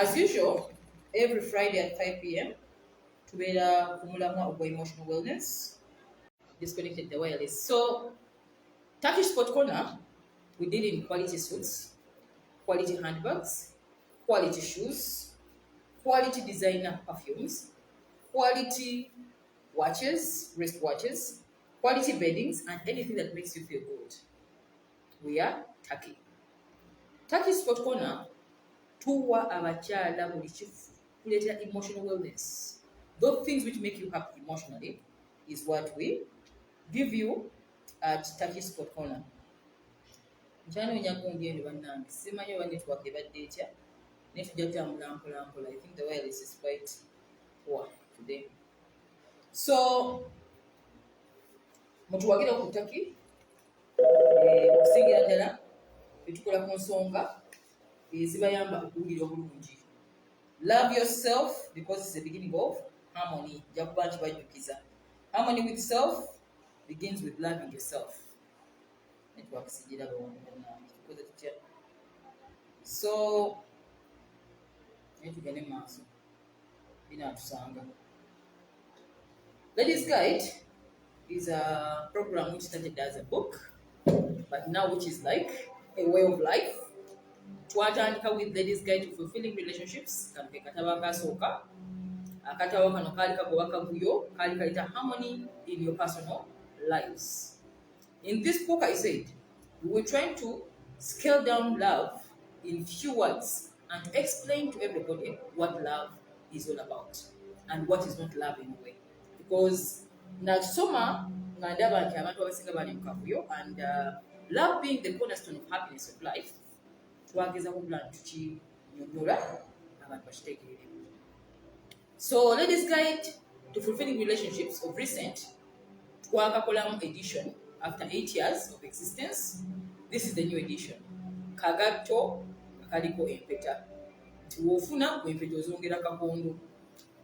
As usual, every Friday at 5 p.m. tubeera ku mulamwa ogwa emotional wellness, disconnected the wireless. So, Turkish Sport Corner, we deal in quality suits, quality handbags, quality shoes, quality designer perfumes, quality watches, wristwatches, quality beddings, and anything that makes you feel good. We are Turkey. Turkish Sport Corner, tuwa abakyala buli kifu kuleetera emotional wellness. Those things which make you happy emotionally is what we give you at Turkish Sport Corner. Nkyanoonya gundi eno bannange, simanyi oba network ebadde etya, naye tujja kutambula mpola mpola. I think the wireless is quite poor today. So, mutuwagire ku Turkey, okusingira ddala tetukola ku nsonga ezibayamba okuwulira obulungi. Love yourself because it's the beginning of harmony. Harmony with self begins with loving yourself. So, Ladies Guide is a program which started as a book, but now which is like a way of life. Twatandika with Ladies Guide to Fulfilling Relationships. Akatawa kano kali kagoba kavuyo kali kaleta harmony in your personal lives. In this book, I said we were trying to scale down love in few words and to explain to everybody what love is all about and what is not love in a way. Because nasoma ngandaba nti abantu abasinga bali mu kavuyo, and love being the cornerstone of happiness of life, twageza ku plan tukinyonnyola abantu bakitegeere. So, Ladies Guide to Fulfilling Relationships of recent, twakakolamu edition after 8 years of existence. This is the new edition. Kagato kaliko empeta. Tiwofuna empeta ozongera kakondo.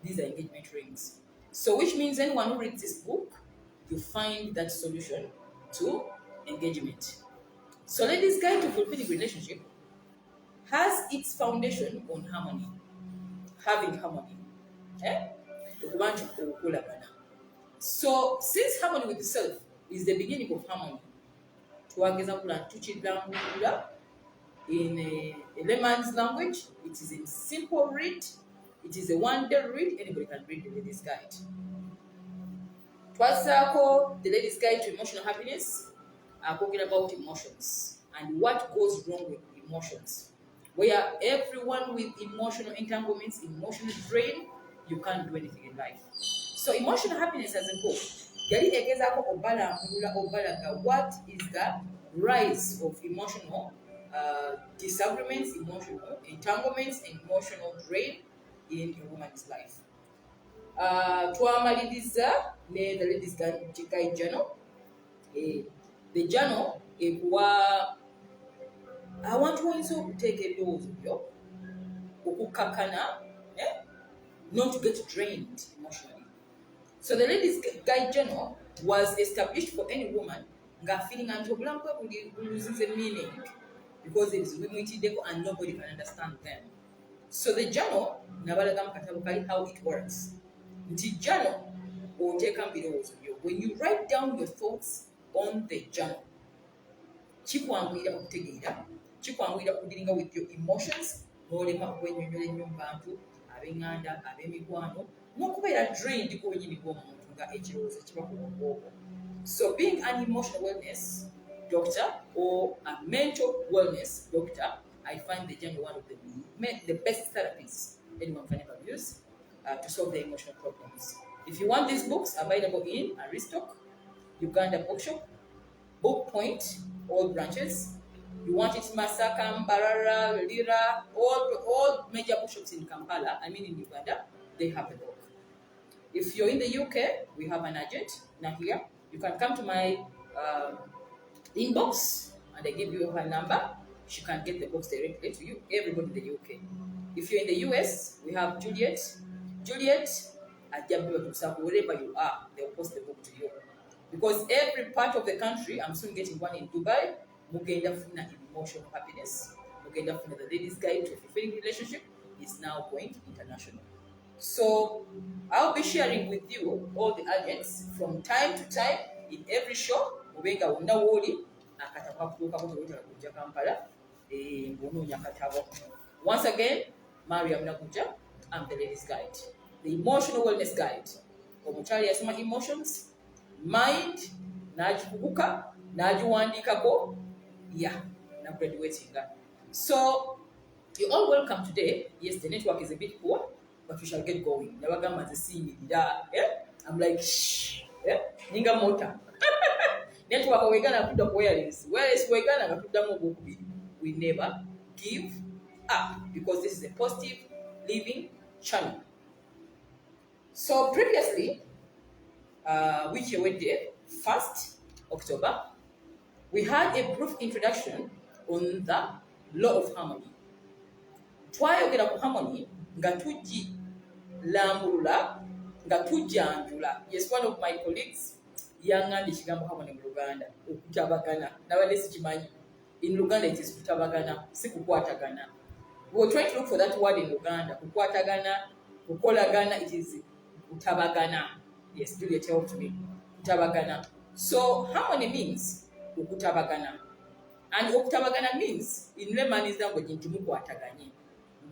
These are engagement rings. So, which means anyone who reads this book, you find that solution to engagement. So, Ladies Guide to Fulfilling Relationship has its foundation on harmony. Having harmony. So, since harmony with self is the beginning of harmony, in a layman's language, it is in simple read, it is a one-day read, anybody can read the Ladies Guide. The Ladies Guide to Emotional Happiness, are talking about emotions and what goes wrong with emotions. Where everyone with emotional entanglements, emotional drain, you can't do anything in life. So emotional happiness as a goal. What is the rise of emotional disagreements, emotional entanglements, and emotional drain in a woman's life? Twamaliriza ne the Ladies Guide journal. The journal I want to take a dose of your okukakana, not to get drained emotionally. So the Ladies Guide Journal was established for any woman feeling loses a meaning because it is limited and nobody can understand them. So the journal, how it works. The journal will take when you write down your thoughts on the journal, kikwanguyira kudiringa with your emotions, n'olema okwenyonyola ennyo mu bantu ab'enganda ab'emikwano n'okubeera drained kwenyini bw'omuntu nga ekirowoozo kiba ku bwongo. So being an emotional wellness doctor or a mental wellness doctor, I find the journal one of the best therapies anyone can ever use to solve their emotional problems. If you want these books, available in Aristoc, Uganda Bookshop, Book Point, all branches. You want it Masaka, Mbarara, Lira, all major bookshops in Kampala, in Uganda, they have the book. If you're in the UK, we have an agent, Nahia. You can come to my inbox and I give you her number. She can get the books directly to you, everybody in the UK. If you're in the US, we have Juliet, wherever you are, they'll post the book to you. Because every part of the country, I'm soon getting one in Dubai, mugenda funa emotional happiness, mugenda funa the Ladies Guide to Fulfilling Relationship, is now going international. So I'll be sharing with you all the agents from time to time in every show. Ubenga wonna woli akatabo kutuuka kutewetera kujja Kampala ng'onoonya akatabo. Once again, Mariam Nakuja, I'm the ladies guide, the emotional wellness guide. Omukyali yasoma emotions, mind, n'agikubuka, n'agiwandiikako, na graduating. So you're all welcome today. Yes, the network is a bit poor, but we shall get going. Nabagamba nze siinyiririra. I'm like, shh. Ninga mota. Network wegana kudda ku wireless. Wireless wegana nga tuddamu ogwokubiri. We never give up because this is a positive living channel. So previously, which year went there? 1st October, we had a brief introduction on the law of harmony. Twayogera ku harmony nga tugilambulula nga tujjanjula. Yes, one of my colleagues yangambye ekigambo harmony mu Luganda, okutabagana. Nabadde sikimanyi. In Luganda it is kutabagana, si kukwatagana. We were trying to look for that word in Luganda. Kukwatagana, kukolagana, it is kutabagana. Yes, Juliet helped me. Kutabagana. So harmony means okutabagana. And okutabagana means in layman's language nti mukwataganye.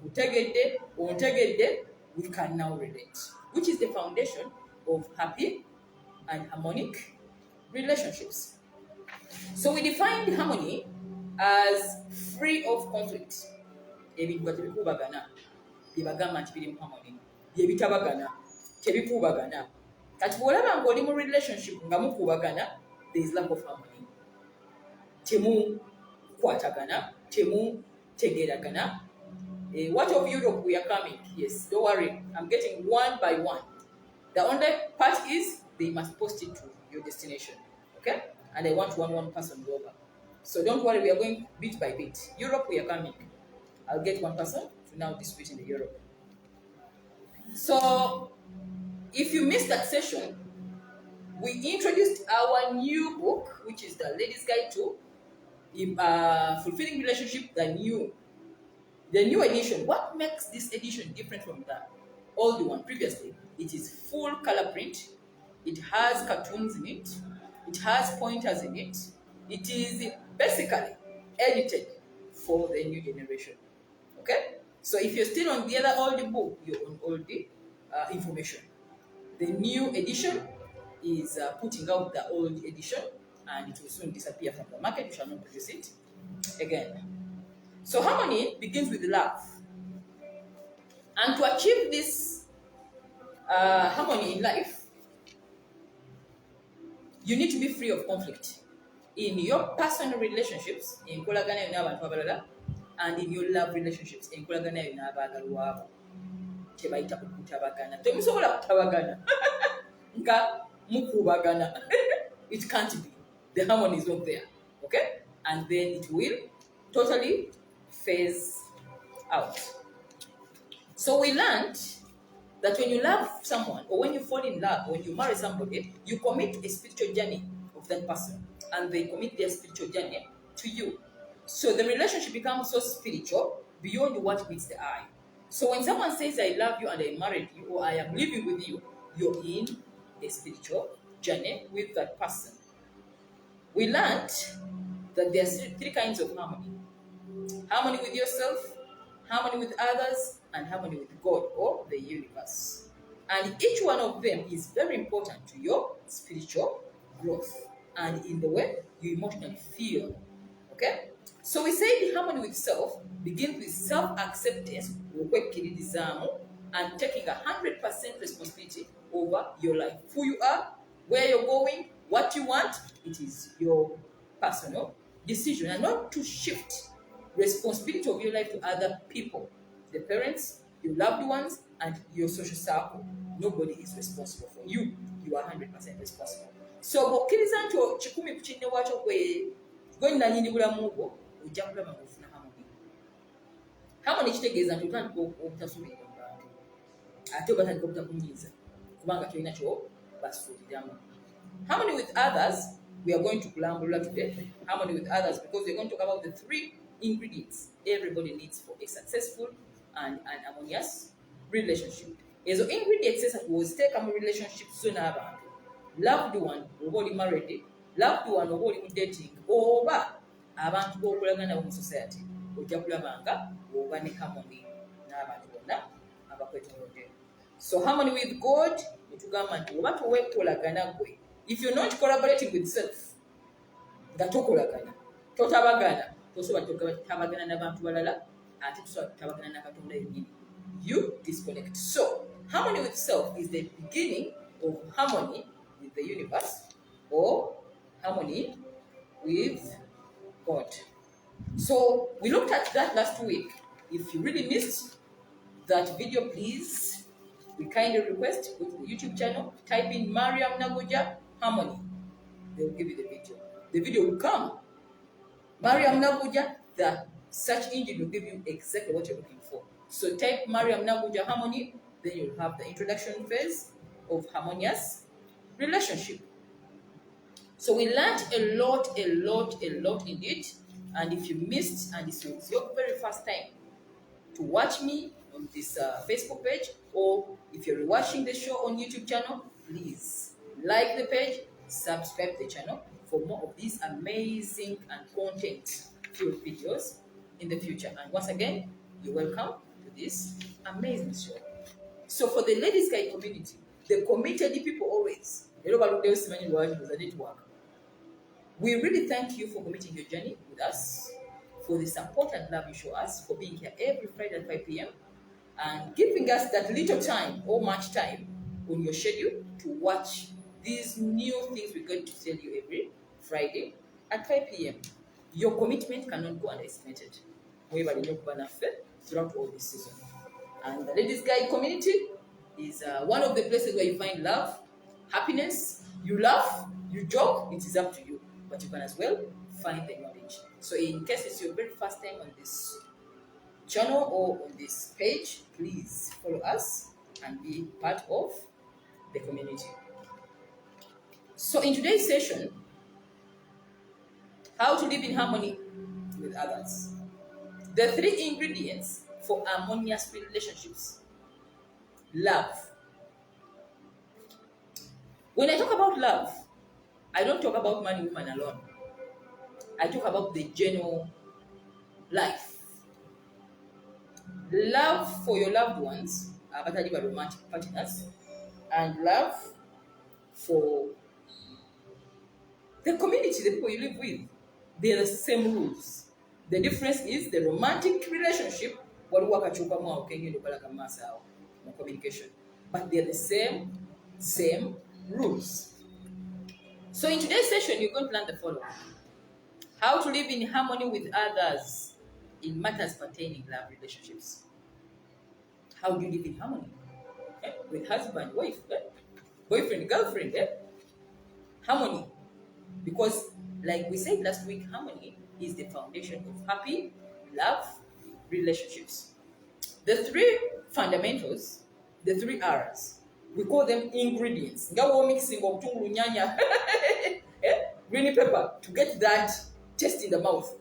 Utegedde, ontegedde, we can now relate, which is the foundation of happy and harmonic relationships. So we defined harmony as free of conflict. Ebintu tebikubagana, byebagamba nti biri mu harmony. Byebitabagana, tebikubagana. Kati bw'olaba ng'oli mu relationship nga mukubagana, there is lack of harmony. Temukwatagana, temutegeeragana. What of Europe we are coming? Yes, don't worry. I'm getting one by one. The only part is they must post it to your destination. Okay? And I want one person over. So don't worry, we are going bit by bit. Europe, we are coming. I'll get one person to now distribute in the Europe. So if you missed that session, we introduced our new book, which is the Ladies Guide to Fulfilling Relationship, the new edition. What makes this edition different from the old one previously? It is full color print. It has cartoons in it. It has pointers in it. It is basically edited for the new generation. Okay? So if you're still on the other old book, you're on all the information. The new edition is putting out the old edition, and it will soon disappear from the market. We shall not produce it again. So harmony begins with love. And to achieve this harmony in life, you need to be free of conflict in your personal relationships, in kolagana y'onabantu abalala, and in your love relationships, in kolagana y'onaabagalwa abo. Tebayita kutabagana. Temusobola kutabagana nga mukubagana. It can't be. The harmony is not there. Okay? And then it will totally phase out. So we learned that when you love someone, or when you fall in love, when you marry somebody, you commit a spiritual journey of that person, and they commit their spiritual journey to you. So the relationship becomes so spiritual beyond what meets the eye. So when someone says, I love you and I married you, or I am living with you, you're in a spiritual journey with that person. We learned that there are 3 kinds of harmony. Harmony with yourself, harmony with others, and harmony with God or the universe. And each one of them is very important to your spiritual growth and in the way you emotionally feel. Okay? So we say the harmony with self begins with self-acceptance and taking 100% responsibility over your life. Who you are, where you're going, what you want, it is your personal decision, and not to shift responsibility of your life to other people, the parents, your loved ones, and your social circle. Nobody is responsible for you. You are 100% responsible. So bokkiriza nti kikumi ku kinne wakyo gwe nnanyini bulamu bwo ojja kulaba ng'ofuna harmony. Harmony kitegeeza nti otandika obutasuubira mu bantu ate obatandika obutakunyiiza kubanga tolina kyo basuuliramu. Harmony with others, we are going to kulambulula today. Harmony with others, because we're going to talk about the 3 ingredients everybody needs for a successful and an harmonious relationship. Ezo ingredients ziteeka mu relationship zo n'abantu. Loved one oba oli married, loved one oba oli mu dating, oba abantu b'okulagana mu society, ojja kulaba nga oba ne harmony n'abantu bonna abakwetoolodde. So harmony with God, netugamba nti oba toweekolagana gwe, if you're not collaborating with self, nga tokolagana, totabagana, tosobola kutabagana n'abantu balala, ate tosobola kutabagana na Katonda yennyini. You disconnect. So harmony with self is the beginning of harmony with the universe or harmony with God. So we looked at that last week. If you really missed that video, please, we kindly request, go to the YouTube channel, type in Mariam Nagoja Harmony. They will give you the video. The video will come. Mariam Nagoja, the search engine will give you exactly what you're looking for. So type Mariam Nagoja Harmony, then you'll have the introduction phase of harmonious relationship. So we learned a lot indeed. And if you missed, and this was your very first time to watch me on this Facebook page, or if you're watching the show on YouTube channel, please like the page, subscribe to the channel for more of these amazing and content-filled videos in the future. And once again, you're welcome to this amazing show. So for the Ladies Guide community, the committed people always, we really thank you for committing your journey with us, for the support and love you show us, for being here every Friday at 5 p.m. and giving us that little time or much time on your schedule to watch these new things we're going to tell you every Friday at 5 p.m. Your commitment cannot go underestimated. Throughout all this season. And the Ladies Guide community is one of the places where you find love, happiness, you laugh, you joke, it is up to you. But you can as well find the knowledge. So in case it's your very first time on this channel or on this page, please follow us and be part of the community. So in today's session, how to live in harmony with others. The 3 ingredients for harmonious relationships. Love. When I talk about love, I don't talk about man and woman alone. I talk about the general life. Love for your loved ones, romantic partners, and love for the community, the people you live with. They are the same rules. The difference is the romantic relationship, communication. But they are the same rules. So in today's session, you're going to learn the following. How to live in harmony with others in matters pertaining love relationships. How do you live in harmony? With husband, wife, boyfriend, girlfriend. Harmony. Because like we said last week, harmony is the foundation of happy love relationships. The 3 fundamentals, the 3 R's, we call them ingredients. Ngawo mixing of tungulu nyanya, green pepper to get that taste in the mouth.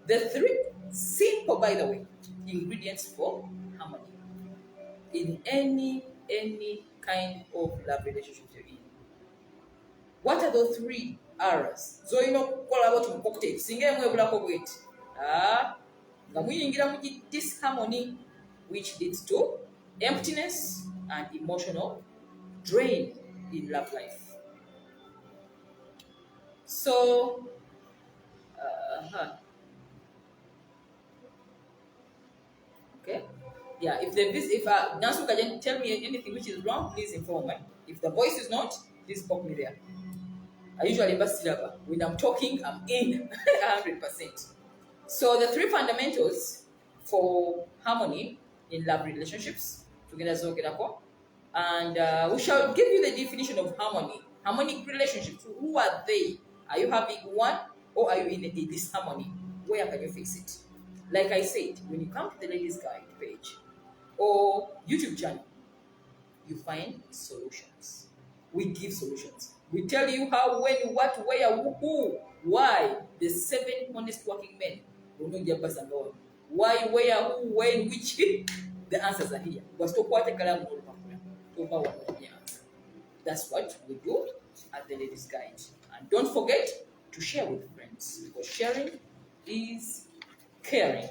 The 3 simple, by the way, ingredients for harmony in any kind of love relationship you're in. What are those 3 R's? So you know, call about cocktail. Singe mwe bulako bwet. Nga muyingira mu disharmony, which leads to emptiness and emotional drain in love life. So, okay, yeah. If Nansu can tell me anything which is wrong, please inform me. If the voice is not, please pop me there. I usually when I'm talking, I'm in 100%. So the 3 fundamentals for harmony in love relationships, and we shall give you the definition of harmony. Harmonic relationships, who are they? Are you having one or are you in a disharmony? Where can you fix it? Like I said, when you come to the Ladies Guide page or YouTube channel, you find solutions. We give solutions. We tell you how, when, what, where, who, why. The 7 honest working men. Why, where, who, when, which. The answers are here. Was to quite a calam over one answer. That's what we do at the Ladies Guide. And don't forget to share with friends, because sharing is caring.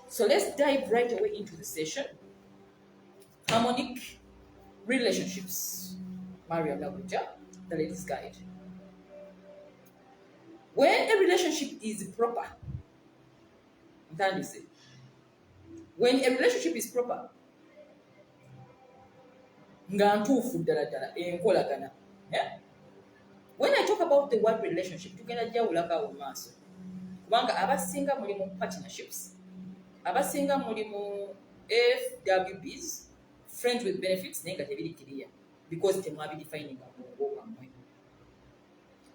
So let's dive right away into the session. Harmonic relationships. Mariam, the Ladies Guide. When a relationship is proper, that is it. When a relationship is proper, when I talk about the word relationship, tugenda jawulaka mu maaso. Kubanga abasinga muli mu partnerships, abasinga muli mu FWBs, friends with benefits, naye nga tebiri clear because temwabidefining abongo bwammwe.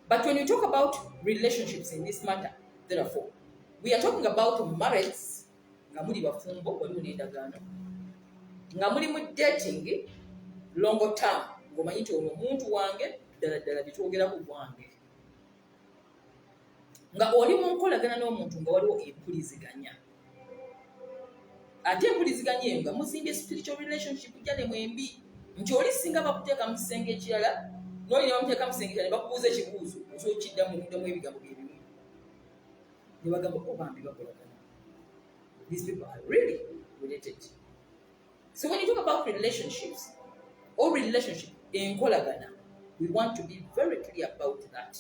But when you talk about relationships in this matter, therefore, we are talking about marriage, nga muli bafumbo, waliwo n'endagaano, nga muli mu dating, long term, ng'omanyi nti ono omuntu wange, ddala bitwogera ku bwange. Nga oli mu nkolagana n'omuntu nga waliwo empuliziganya. Ate empuliziganya eyo nga muzimbye spiritual relationship gyale mwembi, nti oli singa bakuteeka mu kisenge ekirala, n'oli ne bamuteeka mu kisenge ekirala ne bakubuuza ekibuuzo, osobola okiddamu n'oddamu ebigambo bye bimu. Ne bagamba ko bambi bakolagana. These people are really related. So when you talk about relationships, or relationship, enkolagana, we want to be very clear about that.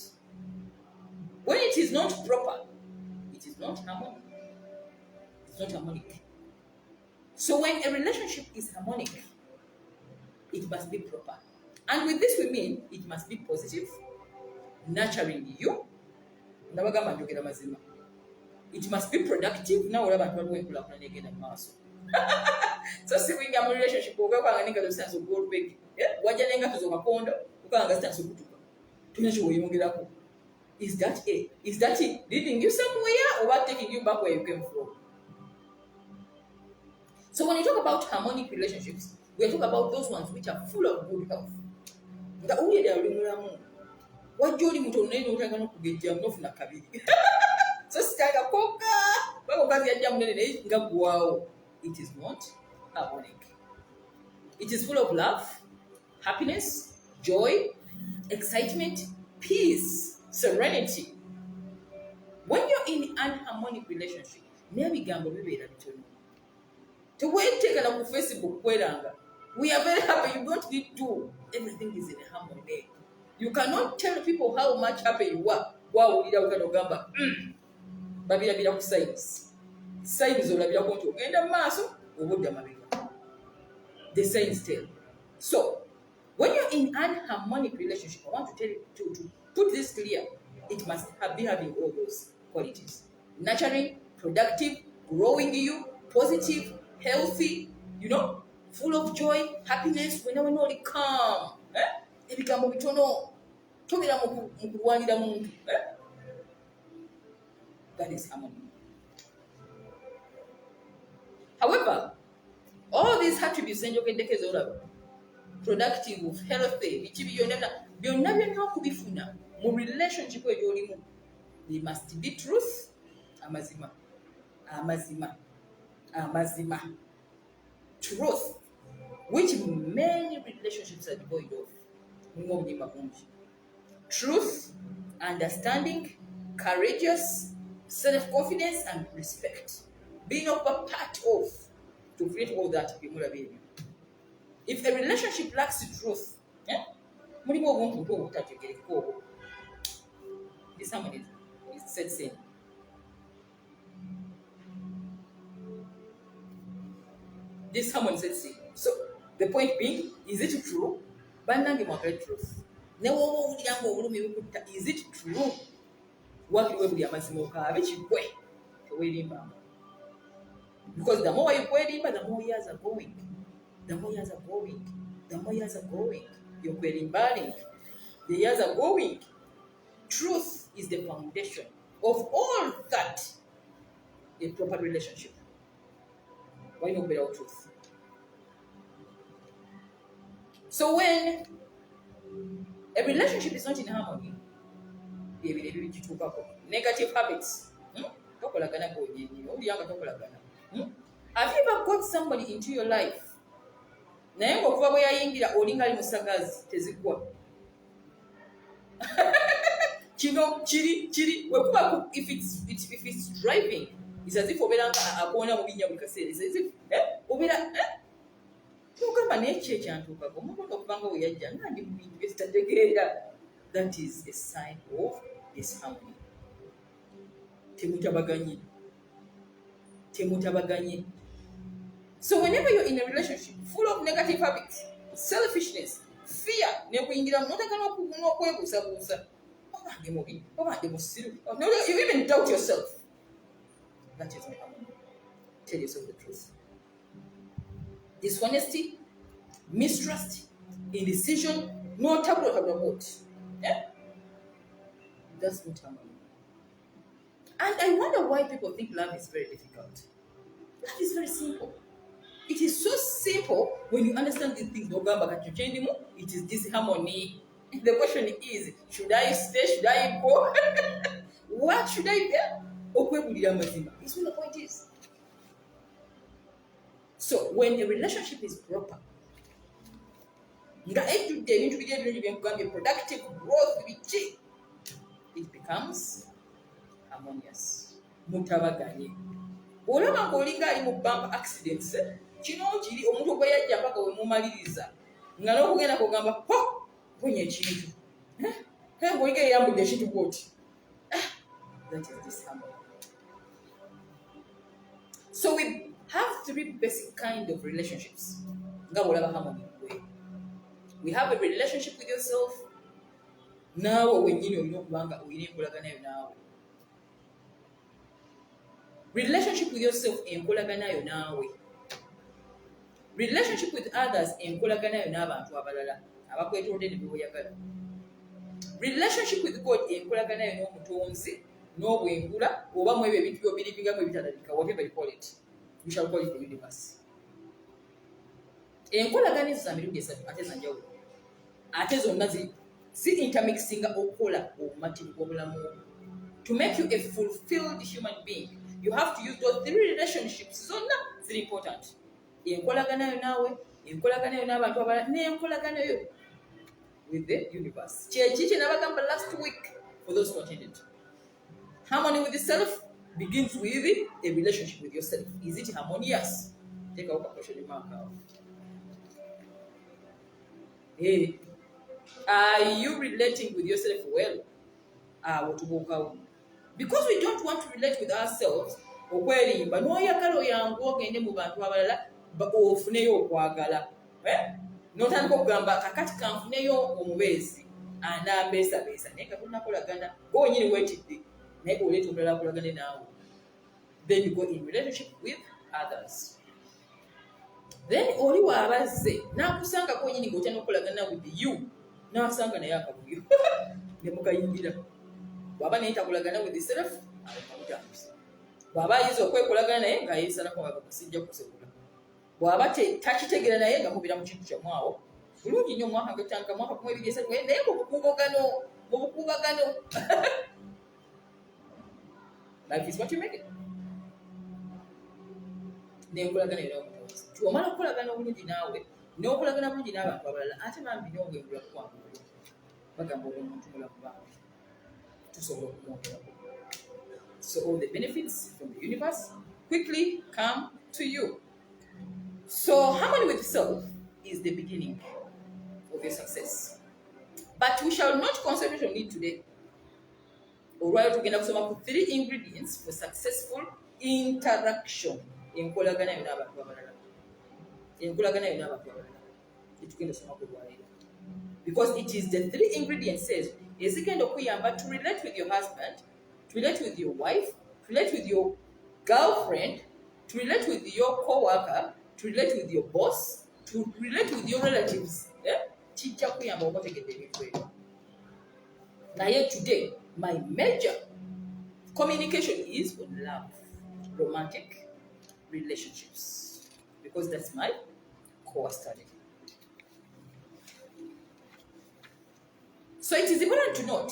When it is not proper, it is not harmonic. It's not harmonic. So when a relationship is harmonic, it must be proper. And with this we mean it must be positive, nurturing you. It must be productive. Now we're about to so see we get a relationship over and the sense of gold big. What you think of a pond, you can't understand so good. Is that it? Is that it? Leading you somewhere or what taking you back where you came from? So when you talk about harmonic relationships, we are talking about those ones which are full of good health. The only they are what Jody Mutonay don't have to get jam off na kabiri. So start a poker. Wow. It is not harmonic. It is full of love, happiness, joy, excitement, peace, serenity. When you're in an harmonic relationship, maybe gamble we to wait take a Facebook, we are very happy. You don't need to. Everything is in harmony. You cannot tell people how much happy you are. Wow, we are going to gamba. Babila bila signs. Signs of labia going to end a mass or the signs tell. So, when you're in an harmonic relationship, I want to tell you to put this clear. It must be having all those qualities: nurturing, productive, growing you, positive, healthy, full of joy, happiness, whenever no calm. Ebigamo bitono. Tobira mu kulwanira muntu. That is harmony. However, all these attributes productive, healthy, relationship they must be truth, amazima. Truth, which many relationships are devoid of. Truth, understanding, courageous, self-confidence, and respect. Being a part of to create all that. If a relationship lacks truth, this harmony is set in. This harmony sets in. So the point being, is it true? Truth. Is it true? Because the more you query, the more years are going. The more years are going. The more years are going. You're querying burning. The years are going. Truth is the foundation of all that. A proper relationship. Why not without truth? So when a relationship is not in harmony, negative habits. Have you ever got somebody into your life? Naye ng'okuva bwe yayingira olinga ali musagazi tezigwa. Kino kiri wekuba if it's driving, it's as if obeera nga akoona mu binnya buli kaseera. It's as if obeera tugamba n'ekyo ekyantuukako omuntu okuba nga we yajja nga ndi mu bintu bye zitategeera. That is a sign of disharmony. Temutabaganye. So whenever you're in a relationship full of negative habits, selfishness, fear, nekuyingira notakana okwebuusabuusa, obange mubi, obange musiru, you even doubt yourself. That is not harmony. Tell yourself the truth. Dishonesty, mistrust, indecision, no tabula what. Yeah? That's not harmony. And I wonder why people think love is very difficult. Love is very simple. It is so simple when you understand these things. It is this harmony. The question is, should I stay? Should I go? What should I do? It's what the point is. So when a relationship is proper, productive growth, it becomes harmonious. Mutabaganye. Olaba ng'olinga ali mu bump accidents, kino kiri omuntu gwe yajja paka we mumaliriza nga n'okugenda kugamba ponya ekintu ng'olinga eyambudde ekintu bwoti. That is disharmony. So we have three basic kind of relationships. Nga bw'olaba harmony. We have a relationship with yourself. Naawe wennyini olina okuba nga olina enkolaganayo naawe. Relationship with yourself enkolaganayo naawe. Relationship with others enkolaganayo n'abantu abalala abakwetoolodde ne beoyagala. Relationship with God enkolaganayo n'omutonzi n'obwengula oba mu ebyo ebintu by'obirivingamu ebitalabika, whatever you call it. We shall call it the universe. Enkolagana ezo za mirundi esatu ate za njawulo. Ate zonna zi intermixinga okukola obumativu bw'obulamu. To make you a fulfilled human being, you have to use those three relationships. Zonna ziri important. Enkolaganayo naawe, enkolaganayo n'abantu abalala, n'enkolaganayo with the universe. Kyeki kye nabagamba last week for those who attended. Harmony with yourself begins with a relationship with yourself. Is it harmonious? Take a look at question mark now. Hey, are you relating with yourself well? Because we don't want to relate with ourselves, okwerimba n'oyagala oyangu ogende mu bantu abalala ofuneyo okwagala. N'otandika okugamba kakati kanfuneyo omubeezi anambeesabeesa naye nga tunakolagana gonyini weetidde naye oleeta omulala akolagane naawe. Then you go in relationship with others. Then oli waabazze n'akusanga gonyini ng'otandika okukolagana with you n'asanga naye akabuyo ne mukayingira. Bw'aba naye takolagana with yourself akamutambisa. Bw'aba ayiza okwekolagana naye ng'ayeesalako sijja kusekula. Bw'aba takitegeera naye nga mubira mu kintu kyamwawo bulungi nnyo omwaka gw'ettanga mwaka kumwe ebigesa naye mu bukuubagano life is what you make it. N'enkolagana era omutonzi tiwamala okukolagana obulungi naawe n'okolagana bulungi n'abantu abalala ate bambi n'obwengula kukwangula bagamba oli omuntu mulamu bambi tusobola okumwongerako. So all the benefits from the universe quickly come to you. So harmony with self is the beginning of your success. But we shall not concentrate on it today. Alright, we're going to have 3 ingredients for successful interaction. Because it is the 3 ingredients says, is it kind of to relate with your husband, to relate with your wife, to relate with your girlfriend, to relate with your co-worker, to relate with your boss, to relate with your relatives. Now here today, my major communication is on love, romantic relationships, because that's my core study. So it is important to note,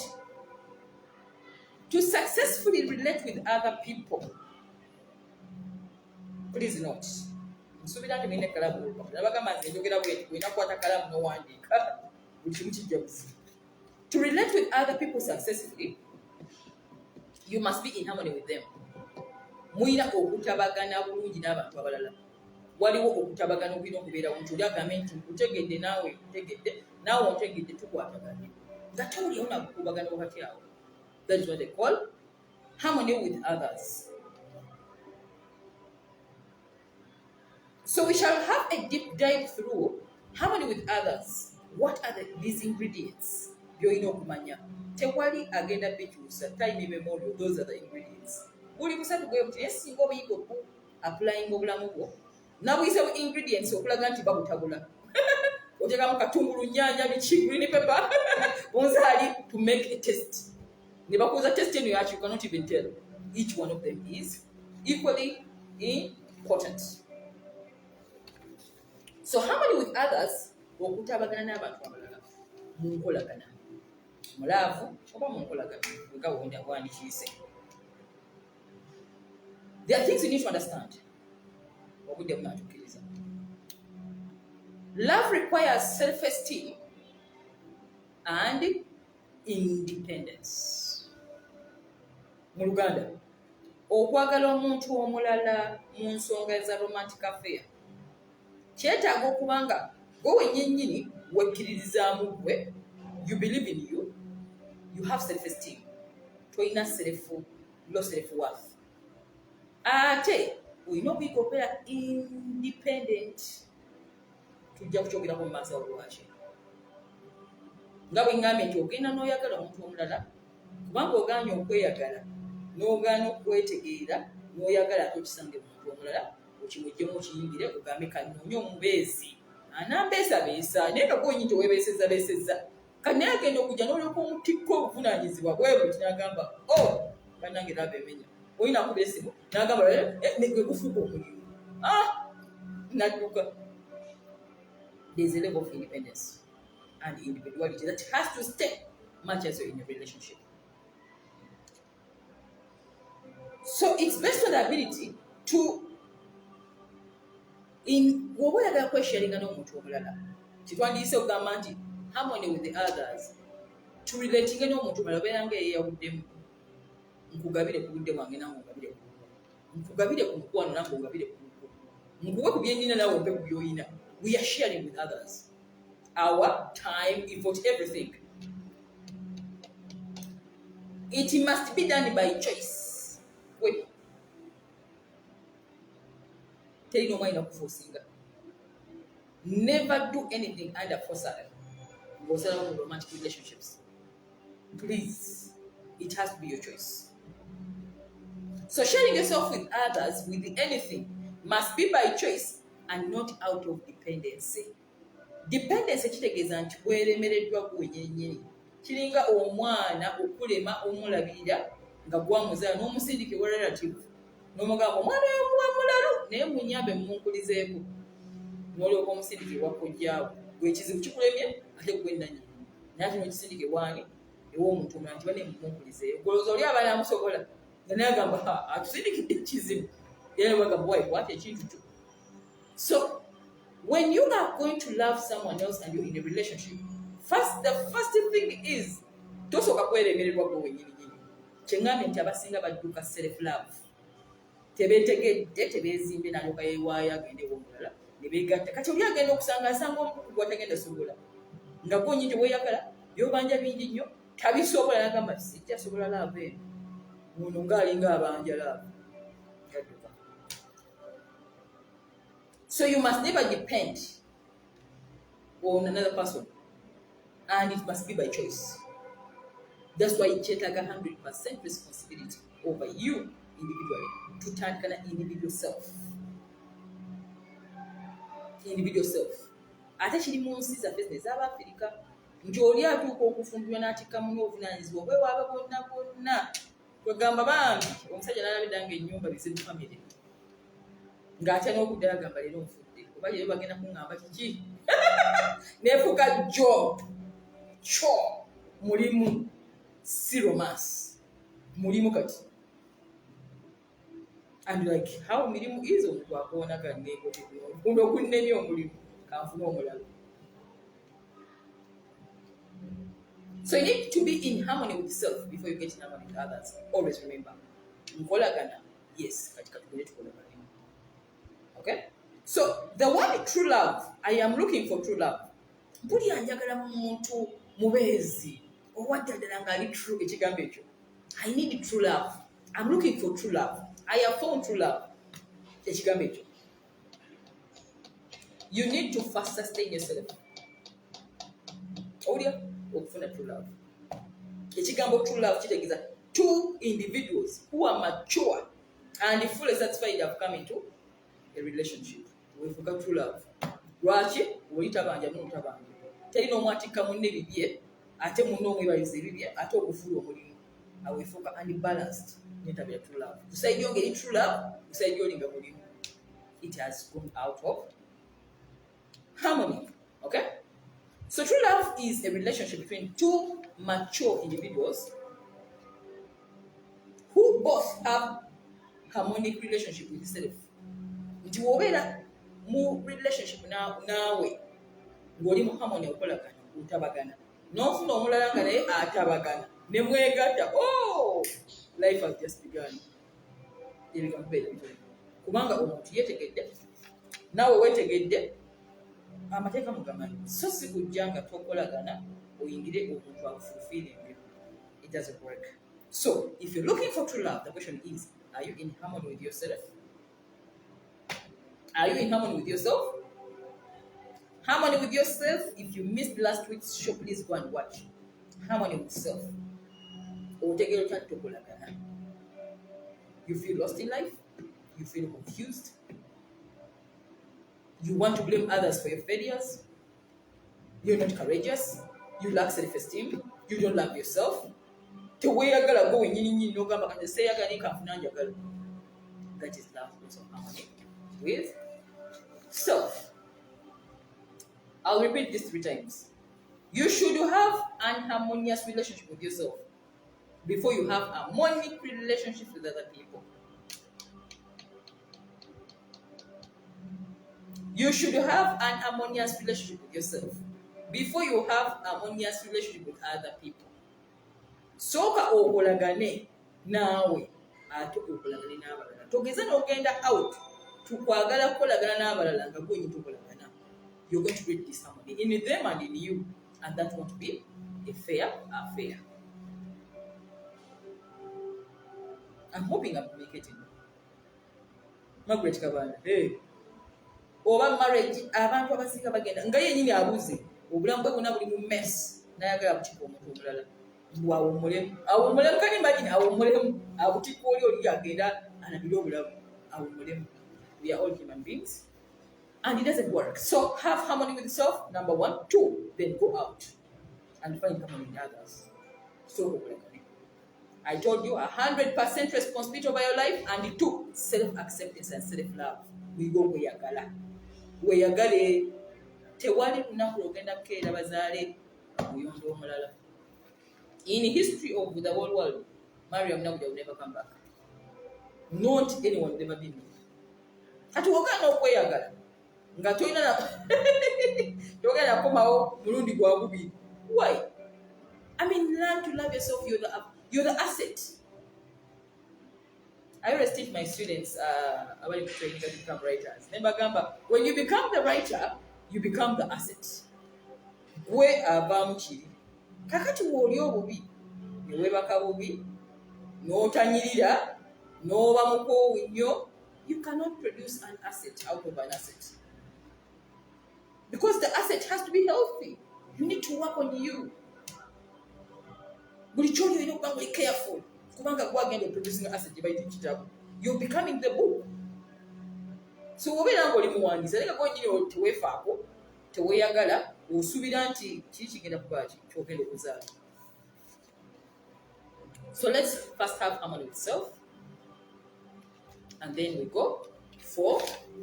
to successfully relate with other people, Please not. Nsuubira nti mulina ekkalamu olupapula nabagamba nze njogera bweti olina kukwata kalamu n'owandiika buli kimu kijja buzibu. To relate with other people successfully, you must be in harmony with them. Mulina okutabagana bulungi n'abantu abalala. Waliwo okutabagana okulina okubeerawo nti oli agambe nti nkutegedde naawe nkutegedde naawe ontegedde tukwatagane nga tewuliwo nakukubagana wakati awo. That is what they call harmony with others. So we shall have a deep dive through harmony with others. What are these ingredients? Byolina okumanya. Tewali agenda bikyusa. Time memorial, those are the ingredients. Buli busatu bwe buti esinga obuyiga oku applying obulamu bwo nabuyisewo ingredients okulaga nti babutabula. Oteekamu katungulu, nnyanja, biki, green pepper, bonzaali to make a test. Ne bakuuza test eno yaki, you cannot even tell. Each one of them is equally important. So harmony with others, okutabagana n'abantu abalala mu nkolagana. Mulaavu oba mu nkolagana nga wenda bwandikiise. There are things you need to understand. Obudde bunatukkiriza. Love requires self-esteem and independence. Mu Luganda, okwagala omuntu omulala mu nsonga za romantic affair kyetaaga okubanga gwe wennyini wekkiririzaamu gwe, you believe in you, you have self-esteem, toyina low self-worth. Ate olina okuyiga okubeera independent. Tujja kukyogeraku mu maaso lwaki nga bwe ngambye nti ogenda n'oyagala omuntu omulala kubanga ogaanye okweyagala n'ogaana okwetegeera n'oyagala ate okisange muntu omulala okiwejjemu okiyimbire ogambe kannoonye omubeezi anambeesabeesa naye nga gwenyi nti weebeesezzabeesezza kanaye agenda okujja n'olyoka omutikko obuvunaanyizibwa bwe buti n'agamba bannange laba emenya olina akuba esimu n'agamba gwe gufuuka omulimu nadduka. There's a level of independence and individuality that has to stay much as you're in a relationship. So it's based on the ability to woba oyagala kwesharinga n'omuntu omulala kitwandiise okugamba nti harmony with the others, to relating n'omuntu omulala obeera nga eyeyawuddemu nkugabire ku budde bwange nange ongabire ku nkugabire ku mukwano nange ongabire ku nkuwe ku byennyina naawe ompe ku by'oyina. We are sharing with others our time, effort, everything. It must be done by choice. Wait. Tell you no mind of forcing. Never do anything under force. Romantic relationships. Please, it has to be your choice. So sharing yourself with others with anything must be by choice and not out of dependency. Dependency kitegeeza nti weeremereddwa gwennyini. Kiringa omwana okulema omulabirira nga gwamuzaala n'omusindike wa relative n'omugamba omwana oyo muwa mulalu naye munyambe mmunkulizeeko n'olyoka omusindike wakojjaawo gwekizibu kikulemye ate gwe nannyini naye ate n'okisindike waani ew'omuntu omulala nti bane mmunkulizeeyo golooza oli abaana amusobola nga naye agamba atusindikidde ekizibu era nebagamba wayikwata ekintu kyo. So, when you are going to love someone else and you're in a relationship, the first thing is tosooka kweremererwa gwe wennyini. Kyengambye nti abasinga badduka self-love. Tebeetegedde, tebeezimbe n'alyoka yeewaayo agende ew'omulala ne beegatta. Kati oli agenda okusanga asanga omuntu gw'atagenda sobola. Nga gwe nnyini weeyagala, by'obanja bingi nnyo, tabisobola n'agamba sijja sobola love eno. Ono ng'alinga abanja love. Gadduka. So you must never depend on another person, and it must be by choice. That's why Chetaga 100% responsibility over you individually to turn kind of individual self. Individual self. Ate kiri mu nsi zaffe ez'Abafirika nti oli atuuka okufumbirwa n'atikkamu n'obuvunaanyizibwa bwe waaba bonna bonna kwegamba bambi omusajja n'alabidda ng'ennyumba bizibu famire ng'atya n'okuddayo agamba leero nfudde oba leero bagenda kuŋŋamba kiki neefuuka job kyo mulimu si romance mulimu kati And like how mirimu is omuntu akoona kanneeko kuno okunnenya omulimu kanfuna omulala. So you need to be in harmony with yourself before you get in harmony with others. Always remember. Nkolagana, yes, katika tugende tukolagana. Okay? So the one true love, I am looking for true love. Buli anjagala muntu mubeezi owaddala nga ali true ekigambo ekyo. I need true love. I'm looking for true love. I have found true love. Ekigambo ekyo. You need to first sustain yourself. Owulira okufuna true love. Ekigambo true love kitegeeza two individuals who are mature and fully satisfied have come into a relationship. Wefuka true love. Lwaki oli tabanja munno tabanja. Terina omwatikka munne bibye ate munno omwebaliza ebibye ate okufuula omulimu. Awefuka unbalanced. Netabira true love. Kusaidia ngeri true love, kusaidia olinga mulimu. It has gone out of harmony. Okay? So true love is a relationship between two mature individuals who both have harmonic relationship with self. Nti wobeera mu relationship naawe ng'oli mu harmony okolagana otabagana n'ofuna omulala nga naye atabagana ne mwegatta, oh, life has just begun. Kubanga omuntu yeetegedde naawe weetegedde amateeka mugamanyi, so si kujja nga tokolagana oyingire omuntu akufulfilling. It doesn't work. So if you're looking for true love, the question is, are you in harmony with yourself? Are you in harmony with yourself? Harmony with yourself. If you missed last week's show, please go and watch. Harmony with self. You feel lost in life? You feel confused? You want to blame others for your failures? You're not courageous? You lack self-esteem? You don't love yourself? That is love also harmony with self. I'll repeat this 3 times. You should have an harmonious relationship with yourself before you have harmonic relationships with other people. You should have an harmonious relationship with yourself before you have harmonious relationship with other people. Soka okolagane naawe ate okolagane n'abalala. Togeza n'ogenda out tukwagala kukolagana n'abalala nga gwe tokolagana. You're going to create disharmony in them and in you, and that won't be a fair affair. I'm hoping I'm communicating. Margaret Kabana, hey. Oba marriage abantu abasinga bagenda nga yennyini abuze obulamu bwe bwonna buli mu mess n'ayagala butikka omuntu omulala awummulemu kani imagine awummulemu abutikka oli agenda anabire obulamu awummulemu. We are all human beings and it doesn't work. So have harmony with yourself, number 1. 2, then go out and find harmony in others. So I told you 100% responsibility over your life, and 2, self-acceptance and self-love. We go weyagala. Weyagale tewali lunaku lwogenda kukeera bazaale muyonda omulala. In the history of the whole world, Mariam now will never come back. Not anyone will ever be me. Ati wogana okweyagala nga toyina na togenda komawo mulundi gwa bubi. Why? I mean, learn to love yourself. You're the asset. I always teach my students about training to become writers. Remember, when you become the writer, you become the asset. Gwe abamuki kakati woli obubi ne webaka bubi n'otanyirira n'oba mukoowu nnyo, you cannot produce an asset out of an asset. Because the asset has to be healthy. You need to work on you. Buli kyoli olina okuba ng'oli careful. Kubanga gwagenda producing asset bayita ekitabo. You're becoming the book. So obeera ng'oli muwandiisi aleka gwennyini teweefaako, teweeyagala, osuubira nti kiri kigenda kuba kyogenda okuzaala. So let's first have harmony with self, and then we go for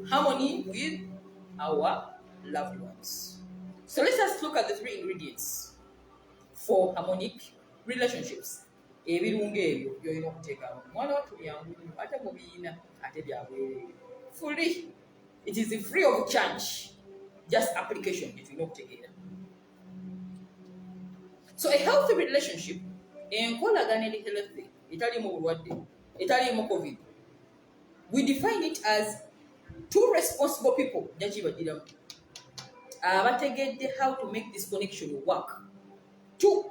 harmony with our loved ones. So let's just look at the 3 ingredients for harmonic relationships. ebirungo ebyo byolina okuteekamu mwana wattu byangu ate mubiina ate byabwereere free. It is free of charge, just application tulina okutegeera. So a healthy relationship, enkolagana eri healthy, etaliimu bulwadde, etaliimu covid, we define it as two responsible people jakibagiramu abategedde how to make this connection work. Two,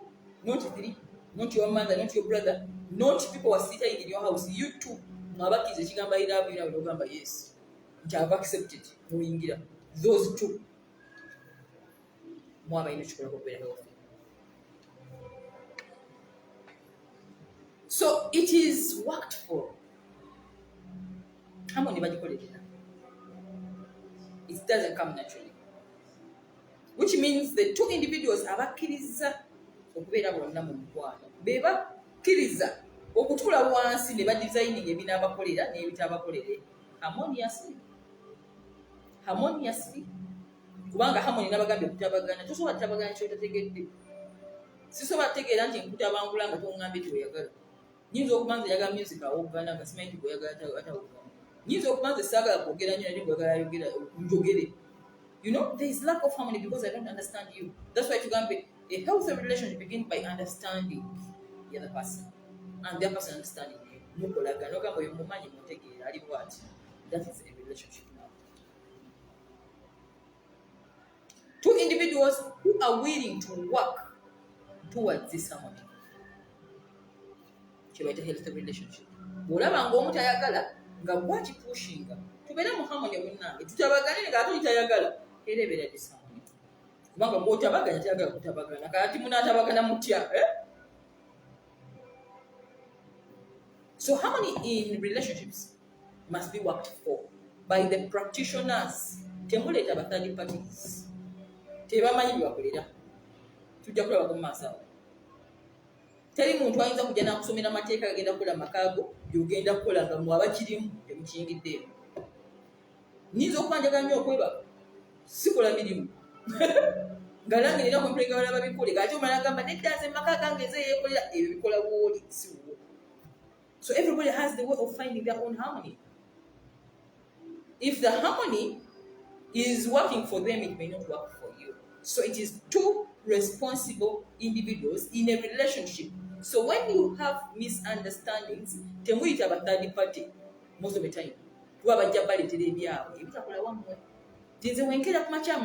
not three, not your mother, not your brother, not people who are sitting in your house. You two, mwabakize ekigamba I love you nawe n'ogamba yes, nti I've accepted muyingira. Those two mwabalina ekikolako okubeera healthy. So it is worked for. Harmony bagikolerera. It doesn't come naturally. Which means the two individuals abakkiriza okubeera bonna mu mukwano be bakkiriza okutuula wansi ne badesigning ebinaabakolera n'ebitaabakolere harmoniously. Kubanga harmony nabagambye kutabagana, tosobola kutabagana kyotategedde. Sisobola kutegeera nti nkutabangula nga tongambye kyoyagala. Nyinza okubanza yaga music awogana nga simanyi kuyagala atawogana. Nyinza okubanza saagala kwogera nnyo naye gwagala ayogera njogere. You know, there is lack of harmony because I don't understand you. That's why tugambe a healthy relationship begins by understanding the other person and the other person understanding you. Mukolagana ogamba oyo mumanyi mutegeera ali what? That is a relationship now. Two individuals who are willing to work towards this harmony. Kibaita healthy relationship. Bw'olaba ng'omu tayagala nga gwakipushinga tubeere mu harmony munnange tutabagane nga ate oyitayagala era ebeera disharmony. Kubanga bw'otabaganya tayagala kutabagana kati munaatabagana mutya So harmony in relationships must be worked for by the practitioners. Temuleeta ba third parties. Tebamanyi byebakolera. Tujja kulabako mu maaso awo. Teri muntu ayinza kujja n'akusomera amateeka agenda kukola makaago by'ogenda kukola nga mwaba kirimu temukiyingiddeemu. Nnyinza okubanjagala nnyo okwebaka sikola mirimu nga nange nina kwempuleka balaba bikole ate omala agamba nedda nze maka gange nze yeekolera ebyo bikola wooli si wo. So everybody has the way of finding their own harmony. If the harmony is working for them, it may not work for you. So it is two responsible individuals in a relationship. So when you have misunderstandings, temuyita ba third party most of the time. Tuba bajja baleetera ebyabwe ebitakola wammwe. Nze wenkera ku makya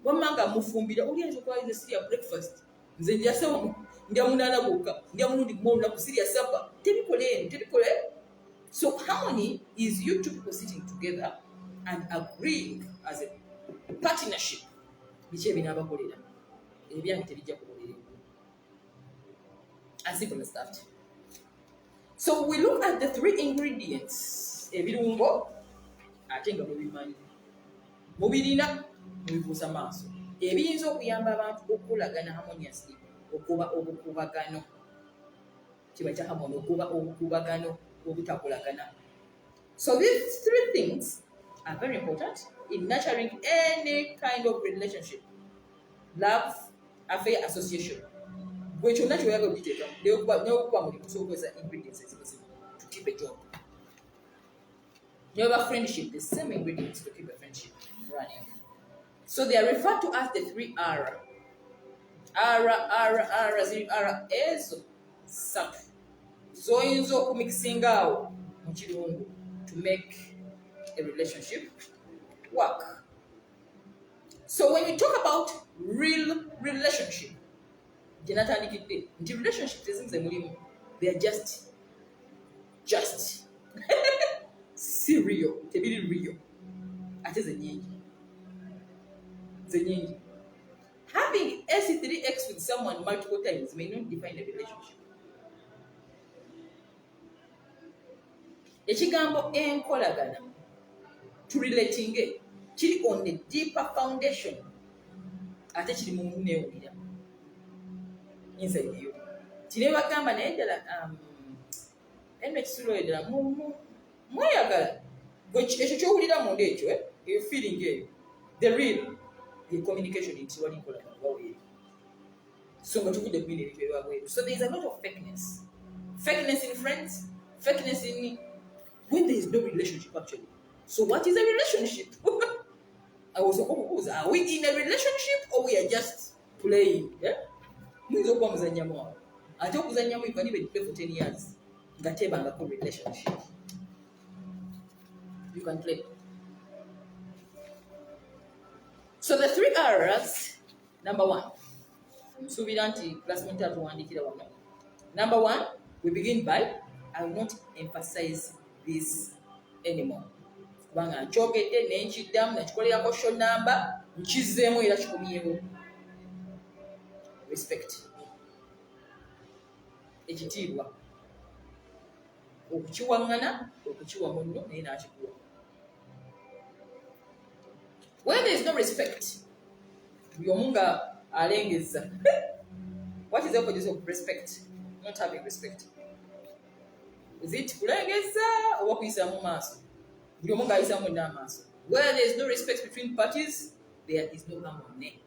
wamma nga mufumbira olianza okwaliza siriya breakfast. Nze njasewo ndya munaana gwokka ndya mulundi gumu olunaku siriya supper. Tebikole. So harmony is you two people sitting together and agreeing as a partnership. Biki ebinaabakolera ebyange tebijja kukolera. As simple as that. So we look at the three ingredients. Ebirungo ate nga mubimanyi mubirina mubibuusa maaso ebiyinza okuyamba abantu okukolagana harmoniously okuba obukubagano kiba kya harmony okuba obukubagano obutakolagana. So these three things are very important in nurturing any kind of relationship. Love, affair, association. Gwe kyonna kyoyagala okiteekamu neokuba muli kusoboza ingredients ezibuzibu to keep a job. You have a friendship, the same ingredients to keep a friendship running. So they are referred to as the three R. R ezo satu. Zoyinza okumixinga awo mu kirungu to make a relationship work. So when you talk about real relationship, relationship they are just serial, tebiri real. Ate ze nyingi. Having S3X with someone multiple times may not define a relationship. Ekigambo enkolagana to relating kiri on a deeper foundation. Ate kiri mu neewulira inside you. Kiri bagamba naye ddala ekisulo eddala mweyagala ekyo kyowulira munda ekyo eyo feeling eyo the real the communication nti wali nkolagana waweeri so nga tuvudde ku bino ebintu ebyabweru. So there is a lot of fakeness fakeness in friends, fakeness in when there is no relationship actually. So what is a relationship? I was supposed to, are we in a relationship or we are just playing? Yeah? Mwizo kwa mzanyamu wao. Ate okuzanyamu you can even play for 10 years. Ngateba ngako relationship. You can play. So the 3 R's, number 1. Number 1, we begin by, I will not emphasize this anymore. Kubanga nkyogedde nenjiddamu nakikolerako show number nkizzeemu era kikomyewo. Respect. Ekitiibwa. Okukiwaŋŋana, okukiwa munno naye n'akikuwa. When there is no respect, buli omu nga alengezza. What is the opposite of respect? Not having respect. Is it kulengezza oba kuyisaamu maaso? Buli omu nga ayisaamu n'amaaso. Where there is no respect between parties, there is no harmony.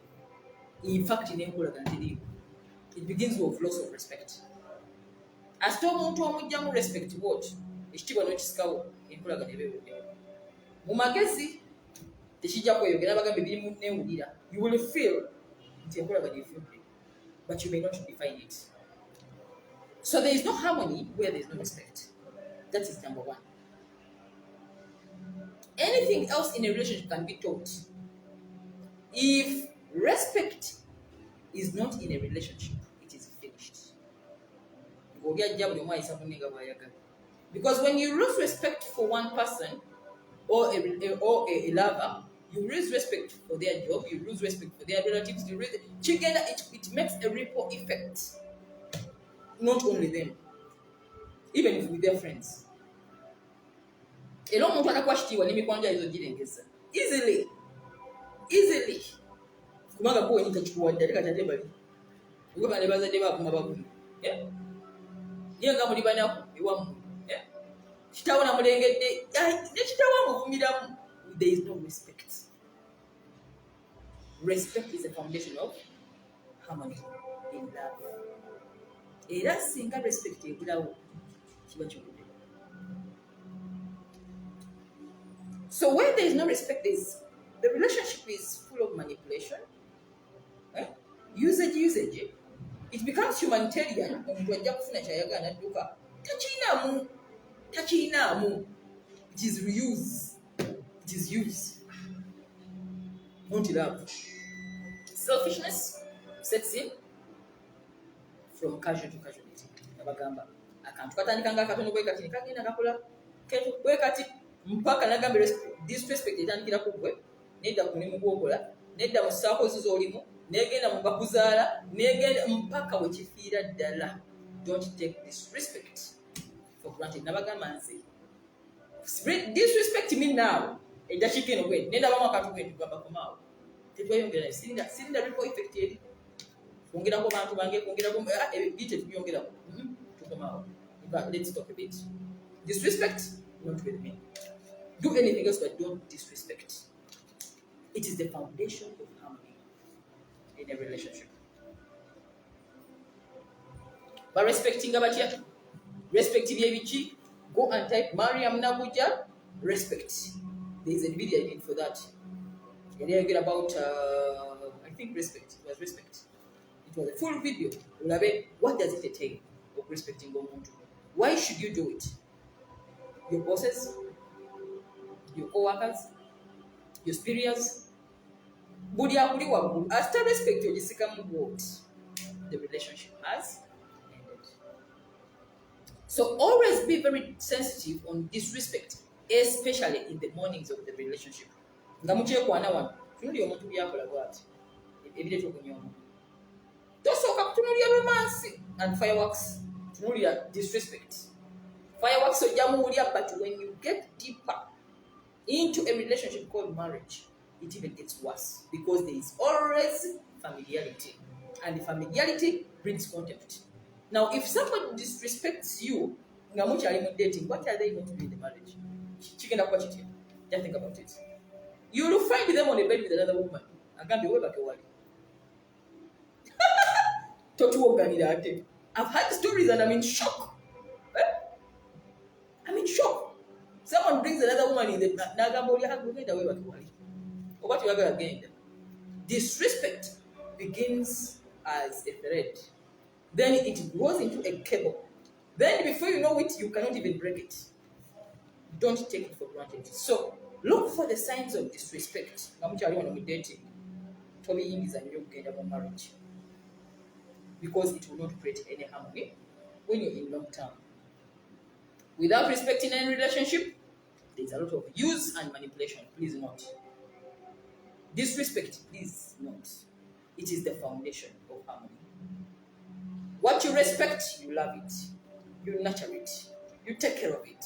In fact, n'enkolagana teriiwo. It begins with loss of respect. Asite omuntu omugyamu respect what? Ekitiibwa n'okisikawo enkolagana ebeewoddewo. Mu magezi tekijja kweyogera abagambe birimu neewulira. You will feel nti enkolagana efudde, but you may not define it. So there is no harmony where there is no respect. That is number 1. Anything else in a relationship can be taught. If respect is not in a relationship, it is finished. Because when you lose respect for one person or a lover, you lose respect for their job, you lose respect for their relatives, it makes a ripple effect. Not only them, even with their friends. Easily. Kumanga ko wenyi tachukuwadde tate bali. Ugo bale bazadde bakuma babuli. Yenga muli bana ewamu. Kitawo na mulengedde. Ne kitawo muvumiramu. There is no respect. Respect is the foundation of harmony in love. Era singa respect ebulawo kiba kikudde. So when there is no respect, the relationship is full of manipulation, usage. It becomes humanitarian. Omuntu ajja kufuna kyayagala adduka takiinaamu. It is reuse. It is use. Not love. Selfishness sets in from casual to casualty. Nabagamba akantu katandika nga katono bwe kati kagenda kakola ketu bwe kati mpaka nagamba disrespect etandikira ku gwe nedda ku mulimu gw'okola nedda mu ssaako z'olimu negenda mu bakuzaala negenda mpaka we kifiira ddala. Don't take disrespect for granted. Nabagamba nze disrespect me now eddakiika eno gwe nedda bamu akantu gwe tugamba komaawo tetweyongera sirinda ripple effect eri kwongerako bantu bange kwongerako bite tubyongerako tukomaawo. Let's talk a bit. Disrespect, not with me. Do anything else, but don't disrespect. It is the foundation of harmony in a relationship. But respecting abatya, respecting ebiki, go and type Mariam Nabuja, respect. There is a video I did for that. And then I get about, I think respect. It was respect. It was a full video. What does it entail of respecting Gomuntu? Why should you do it? Your bosses, your co-workers, your superiors, after respect what the relationship has ended. So always be very sensitive on disrespect, especially in the mornings of the relationship. Romance and fireworks, disrespect. Fireworks are jamulia, but when you get deeper into a relationship called marriage, it even gets worse because there is always familiarity, and the familiarity brings contempt. Now, if somebody disrespects you, dating, what are they going to do in the marriage? Chicken up, just think about it. You will find them on a bed with another woman. I can't be way back away. I've had stories and I'm in shock. normally n'agamba oli agenda we batwali oba tuyagala genda. Disrespect begins as a thread, then it grows into a cable, then before you know it you cannot even break it. Don't take it for granted. So look for the signs of disrespect nga mukyali wano mu dating. Tobiyingiza nnyo okugenda mu marriage because it will not create any harmony when you're in long term. Without respect in any relationship, there's a lot of use and manipulation. Please not. Disrespect, please not. It is the foundation of harmony. What you respect, you love it. You nurture it. You take care of it.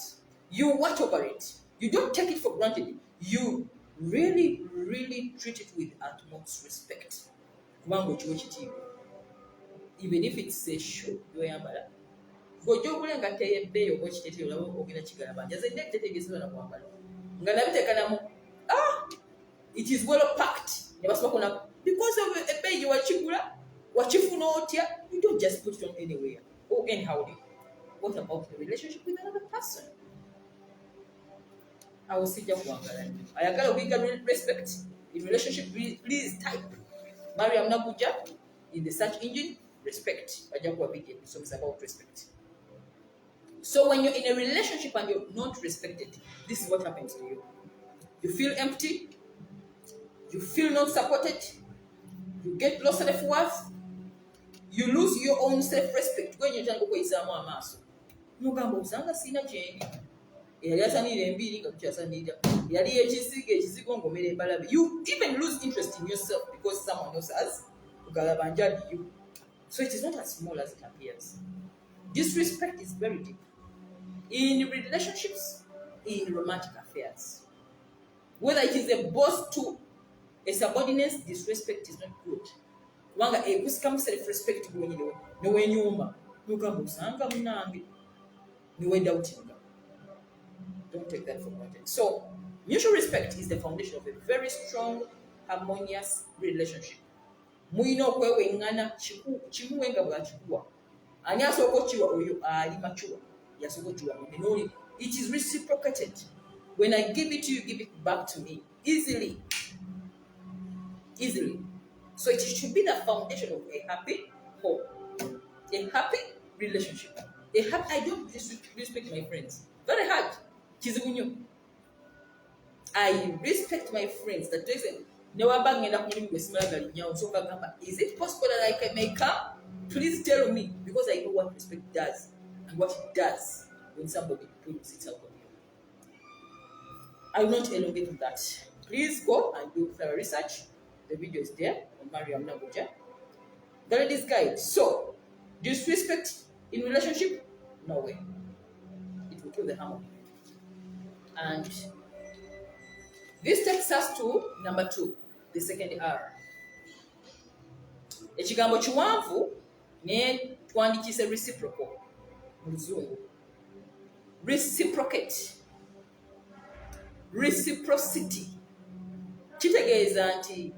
You watch over it. You don't take it for granted. You really, really treat it with utmost respect. Even if it's a shoe, it is well packed. Because of a pay you are you don't just put it on anywhere or anyhow. What about the relationship with another person? I will sit down. I got a respect in relationship. Please type Mariam Nabuja in the search engine. Respect. So it's about respect. So when you're in a relationship and you're not respected, this is what happens to you. You feel empty. You feel not supported. You get low self-worth. You lose your own self-respect when you're trying to go exam or mass. You even lose interest in yourself because someone else has you. So it is not as small as it appears. Disrespect is very deep. In relationships, in romantic affairs. Whether it is a boss to a subordinate, disrespect is not good. Wanga comes self-respect when you know when you don't take that for granted. So mutual respect is the foundation of a very strong, harmonious relationship. Muino kwewe ngana chimuwenga bwa chikuwa. Ani asoko chiwa oyo ali machuwa. Yasoko chiwa. It is reciprocated. When I give it to you, give it back to me easily. So it should be the foundation of a happy home, a happy relationship. I don't disrespect my friends. Very hard. I respect my friends. That reason. Is it possible that I may come? Please tell me, because I know what respect does and what it does when somebody puts itself on you. I will not elongate on that. Please go and do thorough research. The video is there on Mariam Nabuja. The ladies' guide. So, disrespect in relationship? No way. It will kill the harmony. And this takes us to number 2, the second R. Ekigambo kiwanvu ne twandikise reciprocal mu Luzungu. Reciprocate. Reciprocity. Kitegeeza nti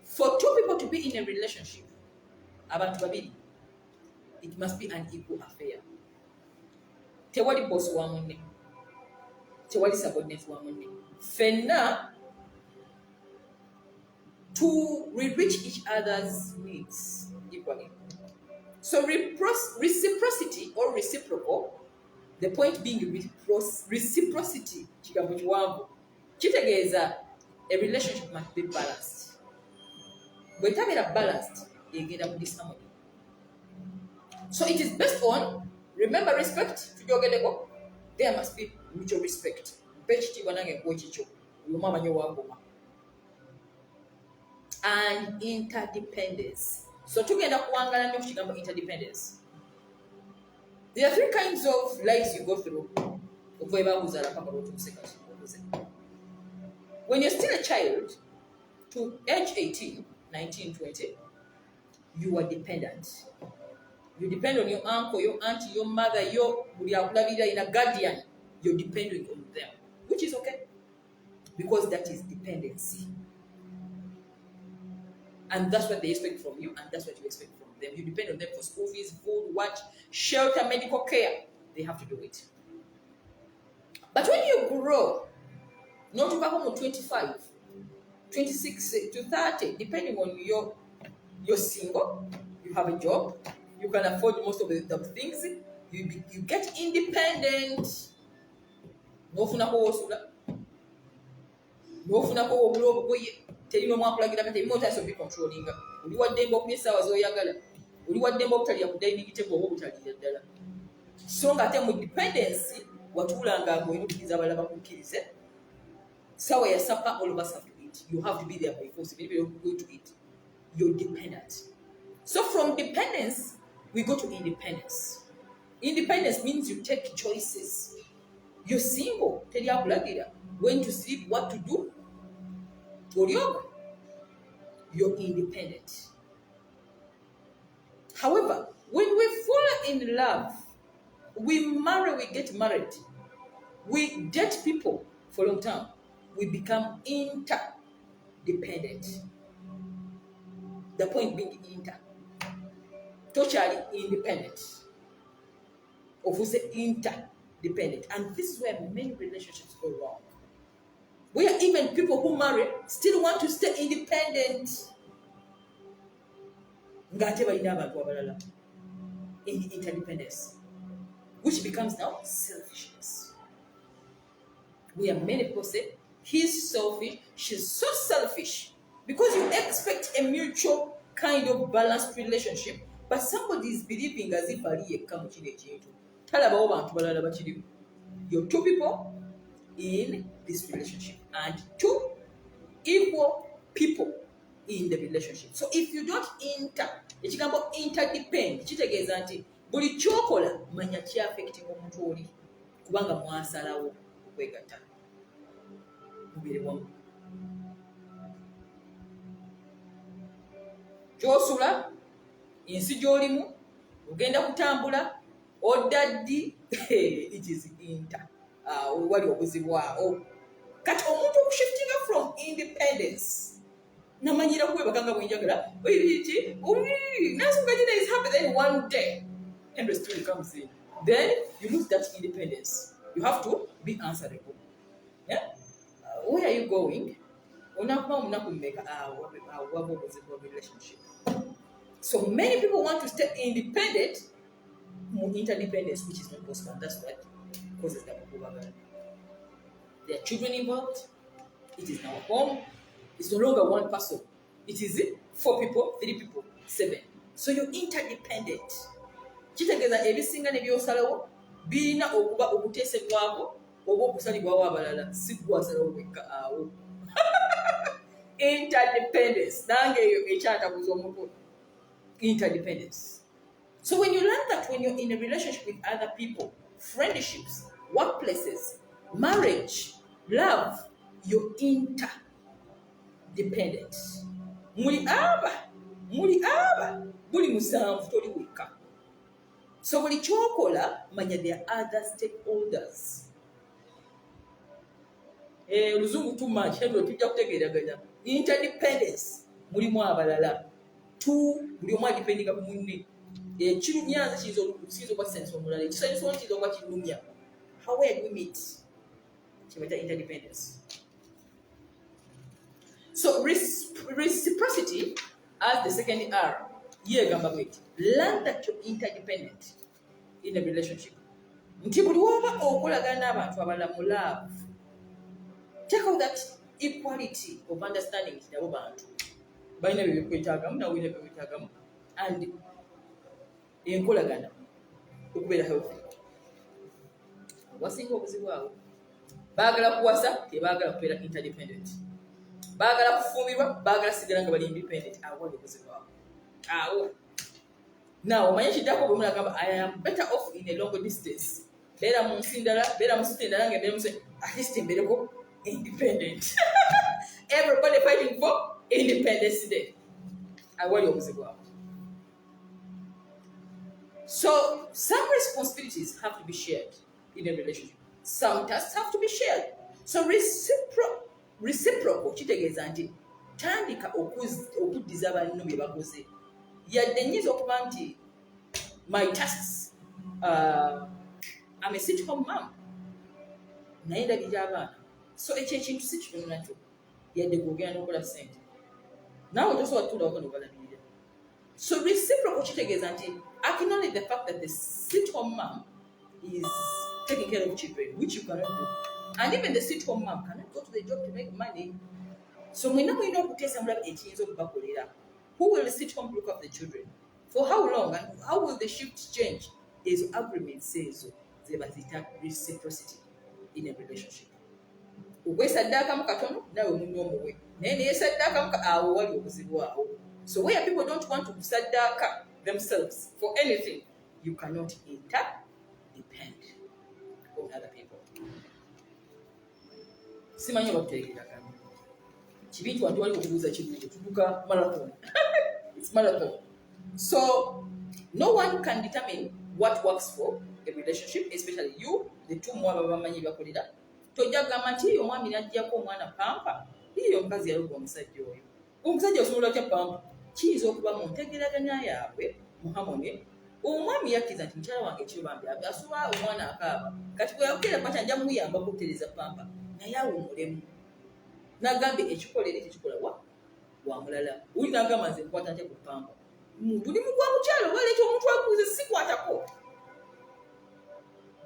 for two people to be in a relationship, abantu babiri, it must be an equal affair. Tewali boss wa munne. Tewali subordinate wa munne. Fenna we reach each other's needs equally. So reciprocity or reciprocal, the point being reciprocity, kitegeeza a relationship must be balanced. When you are balanced, you get a disharmony. So it is based on, remember, respect. There must be mutual respect. And interdependence. So together, interdependence. There are 3 kinds of lives you go through. When you're still a child, to age 18, 19, 20, you are dependent. You depend on your uncle, your auntie, your mother, your in a guardian. You're depending on them, which is okay, because that is dependency. And that's what they expect from you, and that's what you expect from them. You depend on them for school fees, food, watch, shelter, medical care. They have to do it. But when you grow, not to come on 25, 26 to 30, depending on you're single, you have a job, you can afford most of the things, you get independent. N'ofunako obula obugoye terina omwakulagira kati ebimo otandise obicontrolinga oli waddemba okumya essaawa z'oyagala oli waddemba obutalya ku dining table oba obutalira ddala so nga ate mu dependence watuulanga ng'oyinukiriza abalala bakukkirize ssaawa ya supper all of us have to eat. You have to be there by force. If you're going to eat, you're dependent. So from dependence we go to independence. Independence means you take choices. You're single, teri akulagira when to sleep, what to do. You're independent. However, when we fall in love, we marry, we get married, we date people for a long time, we become interdependent. The point being totally independent. Or we say interdependent. And this is where many relationships go wrong. Where even people who marry still want to stay independent. In interdependence, which becomes now selfishness. Where many people say, he's selfish, she's so selfish. Because you expect a mutual kind of balanced relationship, but somebody is believing as if you're two people in this relationship and two equal people in the relationship. So if you don't interdepend, kitegeeza nti buli kyokola manya ki affecting omuntu oli kubanga mwasalawo okwegatta mubiri wamu. Gy'osula, ensi gy'olimu, ogenda kutambula, odda ddi, it is wali obuzibu awo. Kati omuntu okushiftinga from independence namanyira kwebakanga bwenjagala nansugagina is happy, then one day Henry story comes in, then you lose that independence. You have to be answerable. Yeah? Where are you going? Relationship. So many people want to stay independent, interdependence, which is not possible. That's what causes that problem. There are children involved. It is now home. It's no longer one person. It is 4 people, 3 people, 7. So you're interdependent. Kitegeeza ebisinga ne byosalawo birina okuba okuteesebwako oba okusalibwawo abalala si gwasalawo wekka awo. Interdependence. Nange eyo ekyatabuza omuntu. Interdependence. So when you learn that when you're in a relationship with other people, friendships, workplaces, marriage, love, you're interdependent. Muli aba, buli musanvu toli weka. So buli kyokola manya there are other stakeholders. Oluzungu too much, hebyo tujja kutegeeraganya. Interdependence, mulimu abalala. Buli omu adipendinga ku munne. Kirunyanza kiyinza okuba kisanisa omulala. Ekisanyusa ono kiyinza okuba kirumya. How where do we meet? Kibayita interdependence. So reciprocity as the second R. Learn that you're interdependent in a relationship. Nti buli woba okolagana n'abantu abalala mu love. Take out that equality of understanding nabo bantu. Balina bye bikwetaagamu nawe olina bye bikwetaagamu. And enkolagana okubeera healthy. Wasinga obuzibu awo. Baagala kuwasa, tebaagala kubeera interdependent. Baagala kufumbirwa, baagala sigala nga bali independent. Awo obuzibu awo. Awo. Now, omanyi kiddako bwe mulagamba, I am better off in a long distance. Beera mu nsi ndala, beera mu site ndala ng'embeera mu nsi, at least mbeereko independent. Everybody fighting for Independence Day. Awali obuzibu awo. So, some responsibilities have to be shared in a relationship. Some tasks have to be shared. So, reciprocal, kitegeeza nti tandika okuddiza banno bye bakoze. Yadde nnyinza okuba nti my tasks, I'm a sit-home mom. naye ndabira abaana. So ekyo ekintu si kitono nakyo yadde gwogera n'okola ssente naawe tosobola tutuula wako nobalabirira. So reciprocal kitegeeza nti acknowledge the fact that the sit-home mom is taking care of children, which you cannot do. And even the sit-home mom cannot go to the job to make money. So mwena mwina okuteesa mulabe ekiyinza okubakolera. Who will sit home to look after the children? For how long? And how will the shift change? There's agreement says they reciprocity in a relationship. Ogwesaddaakamu katono nawe munno omuwe naye neyesaddaakamu awo wali obuzibu awo. So where people don't want to saddaaka themselves for anything, you cannot interdepend on other people. Simanyi obakutegeera kano kibintu wantu wali okubuuza kibuuzo tuduka marathon. It's marathon. So no one can determine what works for a relationship, especially you, the two mwaba bamanyi bakolera. Tojja gamba nti omwami najjako omwana pampa iyo omukazi yaluga omusajja oyo. Omusajja osobola atya pampa kiyinza okuba mu ntegeraganya yaabwe mu Harmony. Omwami yakkiza nti mukyala wange ekibambi asuba omwana akaaba kati bwe yakugera kwata nja muyamba kutereeza pampa naye awumulemu n'agambye ekikolere tekikola wa mulala. Uli n'agamba nze nkwata ntya ku pampa mulimu gwa mukyalo baleeta omuntu akuze sikwatako.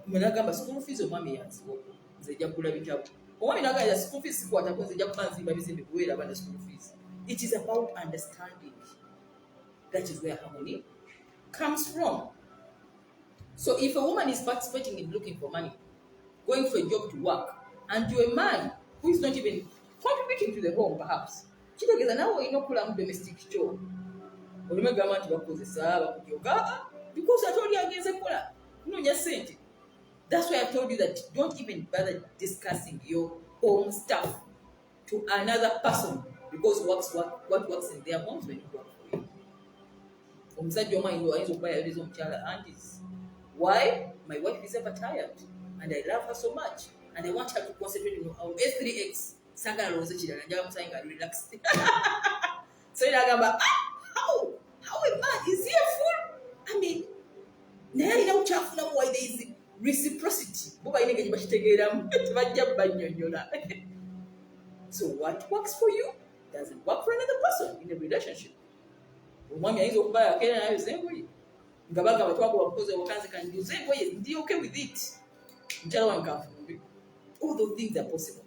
Mwe n'agamba school fees omwami yansiwa nze ejja kugula bitabo. Omwami n'agamba school fees sikwatako nze ejja kuba nzimba bizimbe kuweera abaana school fees. It is about understanding. That is where Harmony comes from. So if a woman is participating in looking for money, going for a job to work, and you're a man who is not even contributing to the home, perhaps, kitegeeza nawe olina okulamu domestic chore. Olime gamba nti bakozesa bakujooga because ate oli agenze kukola kunoonya ssente. That's why I've told you that don't even bother discussing your home stuff to another person because what works in their homes when you work for you. Omusajja omu ayinza okuba yayoleza omukyala aunties. Why? My wife is ever tired and I love her so much and I want her to concentrate on S3X. Sagala loze kirala njala musayi nga relaxed. So inagamba how a man is here full? I mean, naye alina kukyafuna mu why there is reciprocity. Bo balina engeri bakitegeeramu tebajja bannyonnyola. So what works for you doesn't work for another person in a relationship. Omwami ayinza okuba yakeera nayo zengoye nga bagamba twakuba kukoza wakanze kandi zengoye ndi okay with it. Mukyala wange kanfumbe. All those things are possible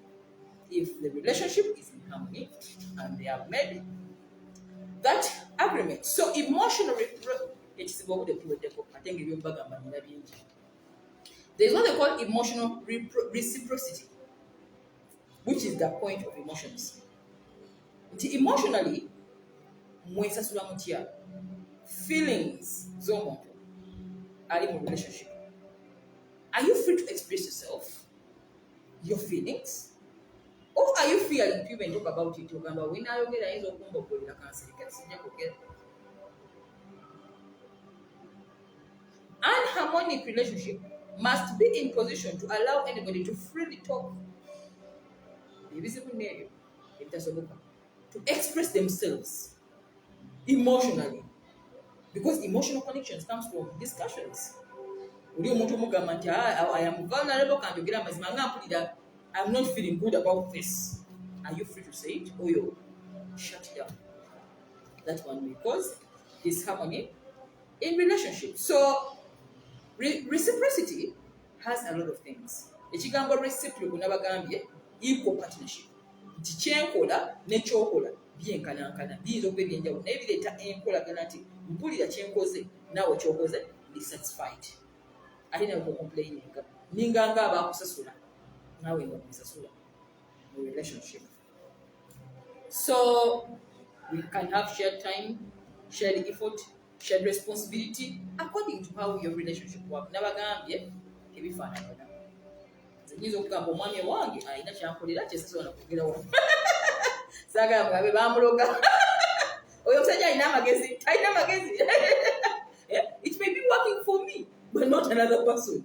if the relationship is in harmony and they have made that agreement. So emotional there's what they call emotional reciprocity, which is the point of emotions. Emotionally, feelings are in a relationship. Are you free to express yourself, your feelings? Or are you fearing to even talk about it? When I get an harmonic relationship must be in position to allow anybody to freely talk, to express themselves emotionally, because emotional connections comes from discussions. I am vulnerable, I'm not feeling good about this. Are you free to say it? Or you shut it down? That one will cause disharmony in relationships. So reciprocity has a lot of things. Ekigambo reciprocal nabagambye equal partnership. Nti kyenkola nekyokola byenkanankana biyinza okuba ebyenjawulo naye bireeta enkolagana nti mpulira kyenkoze naawe kyokoze ndi satisfied ate nawe complaininga ninganga abakusasula naawe nga kusasula mu relationship. So we can have shared time, shared effort, shared responsibility according to how your relationship works. Nabagambye ebifaanagana. Nze okugamba omwami wange alina kyankolera kyesasobola kugera wano. Saagala mugabe bamuloga. Oyo omusajja alina amagezi. Alina amagezi. It may be working for me, but not another person.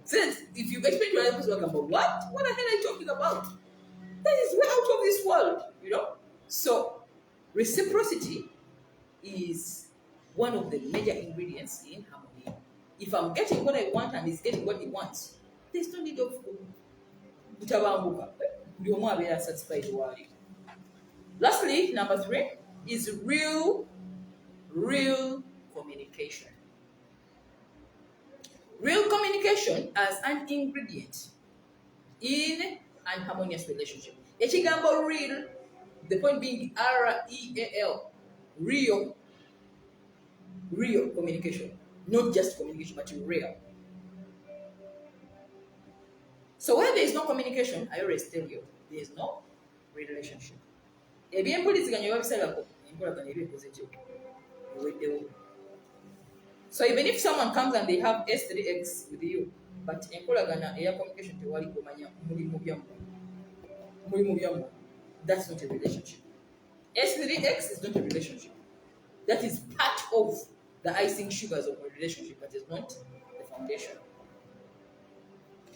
Since if you explain to another person, what the hell are you talking about? That is way out of this world, you know? So, reciprocity is one of the major ingredients in harmony. If I'm getting what I want and he's getting what he wants, there's no need of butabambuka buli omu abeera satisfied waali. Lastly, number 3 is real communication. Real communication as an ingredient in an harmonious relationship. Ekigambo real, the point being R-E-A-L, real communication. Not just communication, but real. So where there is no communication, I always tell you, there is no relationship. So even if someone comes and they have S3X with you, but communication that's not a relationship. S3X is not a relationship. That is part of the icing sugars of a relationship, but is not the foundation.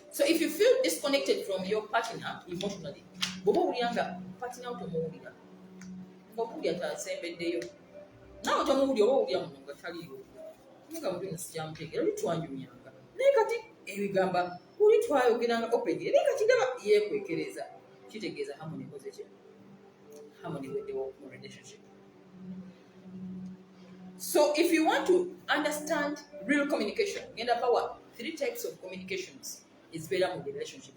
So if you feel disconnected from your partner emotionally, partner harmony with the relationship. So if you want to understand real communication, there are 3 types of communications. It's better with the relationship.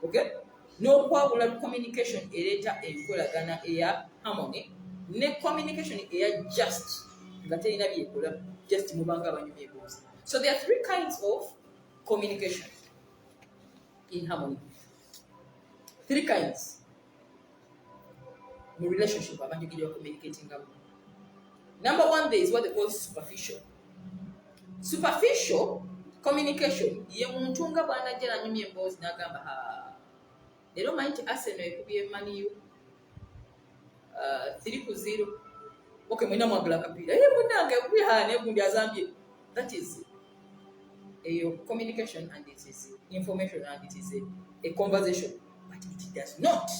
Okay? No kwabula communication ereta enkolagana eya harmony ne communication eya just ngaterina byekola just mubanga abanyumye ebozi. So there are 3 kinds of communication in harmony. 3 kinds in relationship abantu gye communicating about. Number 1, there is what they call superficial. Superficial communication ye muntu nga bwanajja nanyumye emboozi n'agamba leero manyi Arsenal ekubye Man U 3-0. Okay, mwina mwagala kapiira munange ekubye negundi azambye. That is a communication, and it is information, and it is a conversation, but it does not,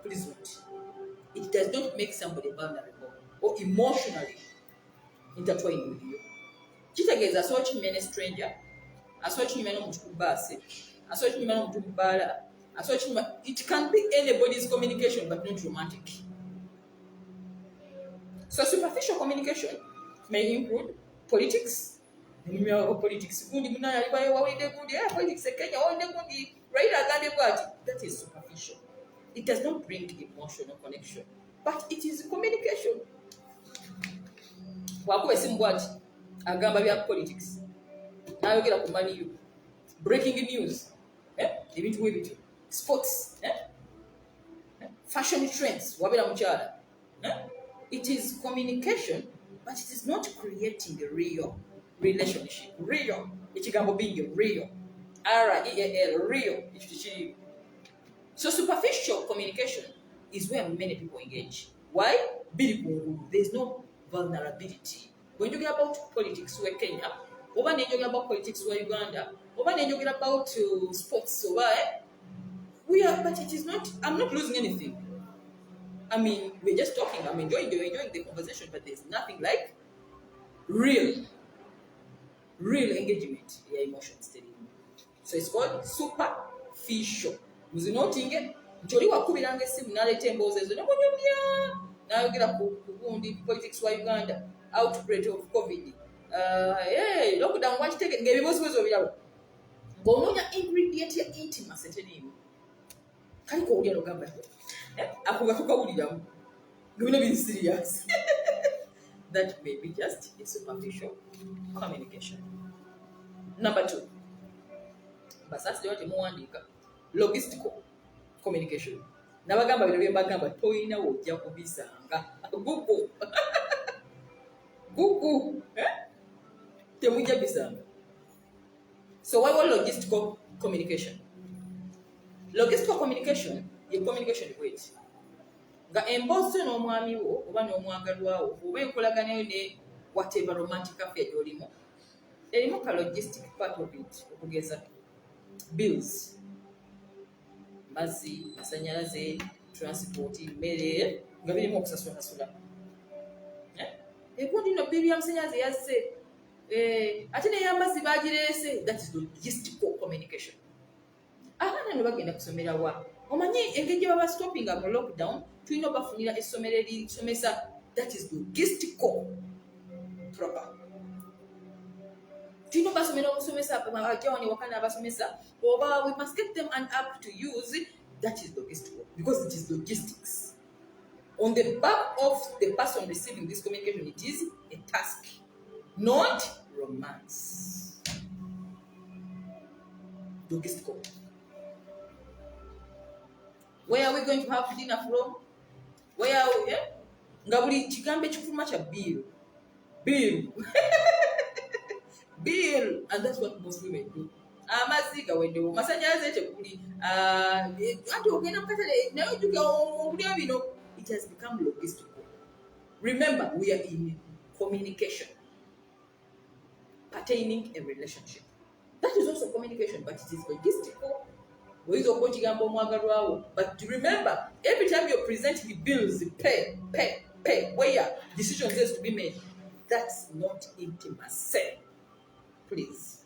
please note, it does not make somebody vulnerable or emotionally intertwined with you. Kitegeeza asobola kinyuma ne stranger, asobola kinyuma n'omuntu ku bbaasi, asobola kinyuma n'omuntu ku bbaala, asobola kinyuma. It can be anybody's communication, but not romantic. So superficial communication may include politics. Politics. Politics. That is superficial. It does not bring emotional connection, but it is communication. Agamba bya politics. Nayogera ku Man U. Breaking news. Ebintu webitu. Sports. Fashion trends. Wabera mukyala. It is communication, but it is not creating a real relationship. Real. Ekigambo being real. R-E-A-L. Real. So superficial communication is where many people engage. Why? There's no vulnerability. When you get about politics where Kenya, over when you get about politics where Uganda, over when you get about sports, so we are, but it is not, I'm not losing anything. I mean, we're just talking, I'm enjoying the conversation, but there's nothing like real engagement, your emotions. So it's called superficial. Muzinotinge, njoli wakubiranga esimu naleta emboozi ezo nemunyumya nayogera ku gundi politics wa Uganda, outbreak of COVID, lockdown wakitege ng'ebibuuzibuuzi obirabo ng'onoonya ingredient ya intimacy teriimu kaliko owulira nogamba ako nga tukawuliramu ng'ebino biri serious. That may be just a superficial communication. Number 2, basasi yote muwandiika logistical communication. Nabagamba bino bye mbagamba toyina wojja kubisanga gugu temujja bisanga. So what was logistical communication? Logistical communication ye communication with nga emboozi n'omwami wo oba n'omwagalwa wo oba enkolaganayo ne whatever romantic affair gy'olimu erimu ka logistic part of it, okugeza bills, mazzi, masanyalaze, transport, mmere nga birimu okusasula. Ekundi no bibi ya masanyalaze yazze ate neyamazzi bagireese, that is logistical communication. Abaana ne bagenda kusomera wa omanyi engeri gye baba stoppinga mu lockdown tulina obafunira essomero erisomesa, that is logistical proper. Tulina obasomera omusomesa ajawani wakana abasomesa oba we must get them an app to use, that is logistical because it is logistics. On the back of the person receiving this communication, it is a task, not romance. Logistical. Where are we going to have dinner from? Where are we? Nga buli kigambo ekifuluma kya bill. Bill. Bill. And that's what most women do. Amazzi gaweddewo, masannyalaze tekuli, anti ogenda mu katale naye ojjuke okulya bino. It has become logistical. Remember, we are in communication pertaining a relationship. That is also communication, but it is logistical. But remember, every time you're presenting bills, pay, where decisions has to be made, that's not intimacy. Please.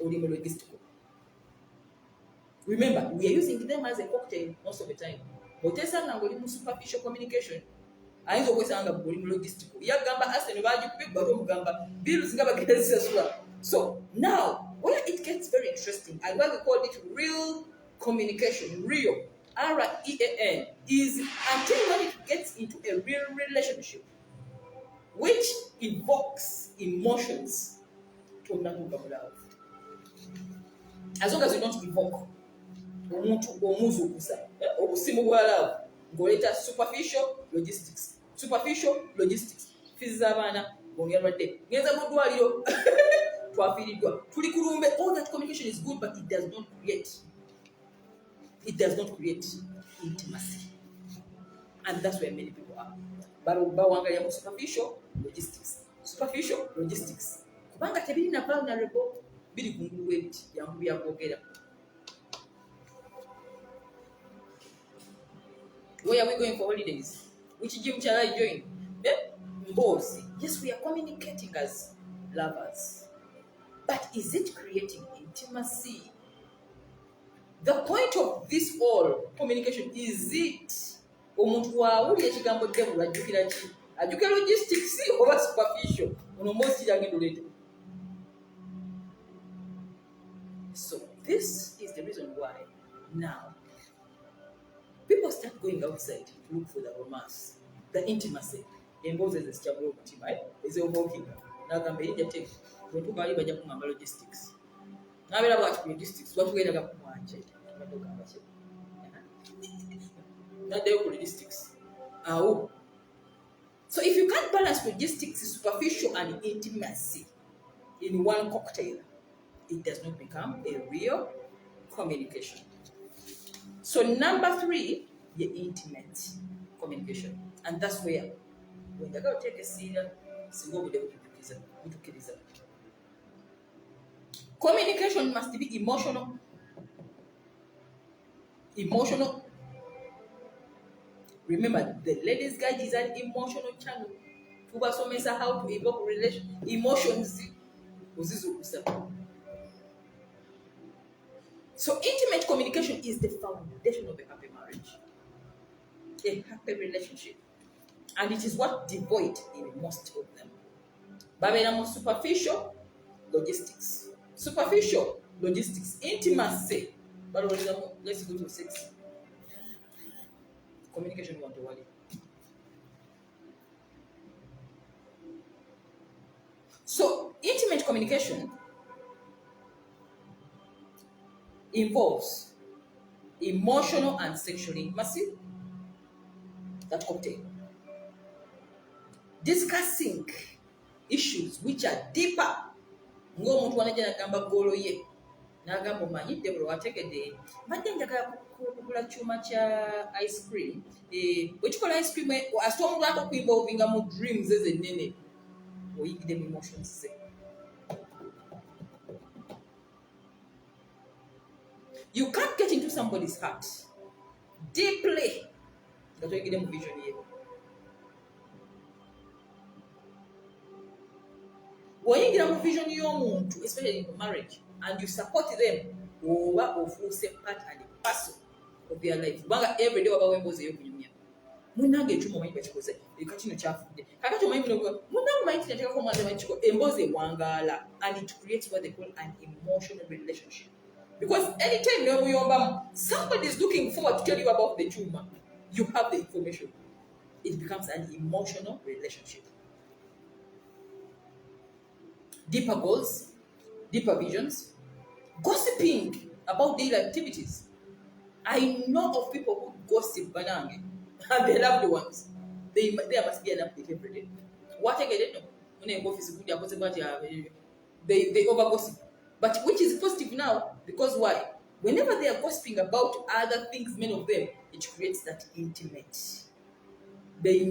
Logistical. Remember, we are using them as a cocktail most of the time. But superficial communication, I logistical. So now, where it gets very interesting, and why we call it real communication, real, R-E-A-N, is until when it gets into a real relationship, which invokes emotions to love. As long as you don't evoke superficial logistics. All that communication is good, but it does not create intimacy. And that's where many people are. But superficial logistics. Kubanga tebirina vulnerable biri kungulu ebiti yangu byakwogera. Where are we going for holidays? Which gym shall I join? Boss. Yes, we are communicating as lovers. But is it creating intimacy? The point of this whole communication is it omuntu waawulira ekigambo devil ajjukira ki? Ajjukira logistics oba superficial? Ono most kiragenda. So this is the reason why now people start going outside to look for the romance, the intimacy. Emboozi ezikyabula omutima ez'obwokinga n'agamba erinnya te bwe tugaali bajja kungamba logistics. N'abeera bwati ku logistics watugendaga ku mwanje tubadde ogamba ki n'addayo ku logistics awo. So if you can't balance logistics, superficial and intimacy in one cocktail, it does not become a real communication. So number 3, the intimate communication. And that's where when you're going to take a seat, communication must be emotional. Remember, the ladies' guide is an emotional channel. How to evoke emotions. So intimate communication is the foundation of a happy marriage, a happy relationship. And it is what devoid in most of them. Babylon superficial logistics. Intimacy. But let's go to sex. Communication you want to worry. So intimate communication involves emotional and sexual intimacy, that cocktail. Discussing issues which are deeper. Ng'omuntu wanajja n'agamba golo ye n'agamba omanyi Deborah wategedde mbadde njagala kugula kyuma kya ice cream bwekikola ice cream asita omuntu akokuyimba ovinga mu dreams ezennene oyigidde mu emotions ze. You can't get into somebody's heart deeply nga toyigidde mu vision ye. bw'oyingira mu vision y'omuntu, especially in marriage, and you support them, oba ofuuse part and parcel of their life. Kubanga every day wabawo emboozi ey'okunyumya. Munnange ekyuma omanyi bakikoze, kino kyafudde. Kakati omanyi munnange omanyi kinateekako omwanzi omanyi kiko, emboozi ewangaala, and it creates what they call an emotional relationship. Because anytime n'omuyombamu, somebody is looking forward to tell you about the chuma. You have the information. It becomes an emotional relationship. Deeper goals, deeper visions, gossiping about daily activities. I know of people who gossip banange and their loved ones. There must be an update every day. What I get know, when I go physical, they over gossip. But which is positive now, because why? Whenever they are gossiping about other things, many of them, it creates that intimate. We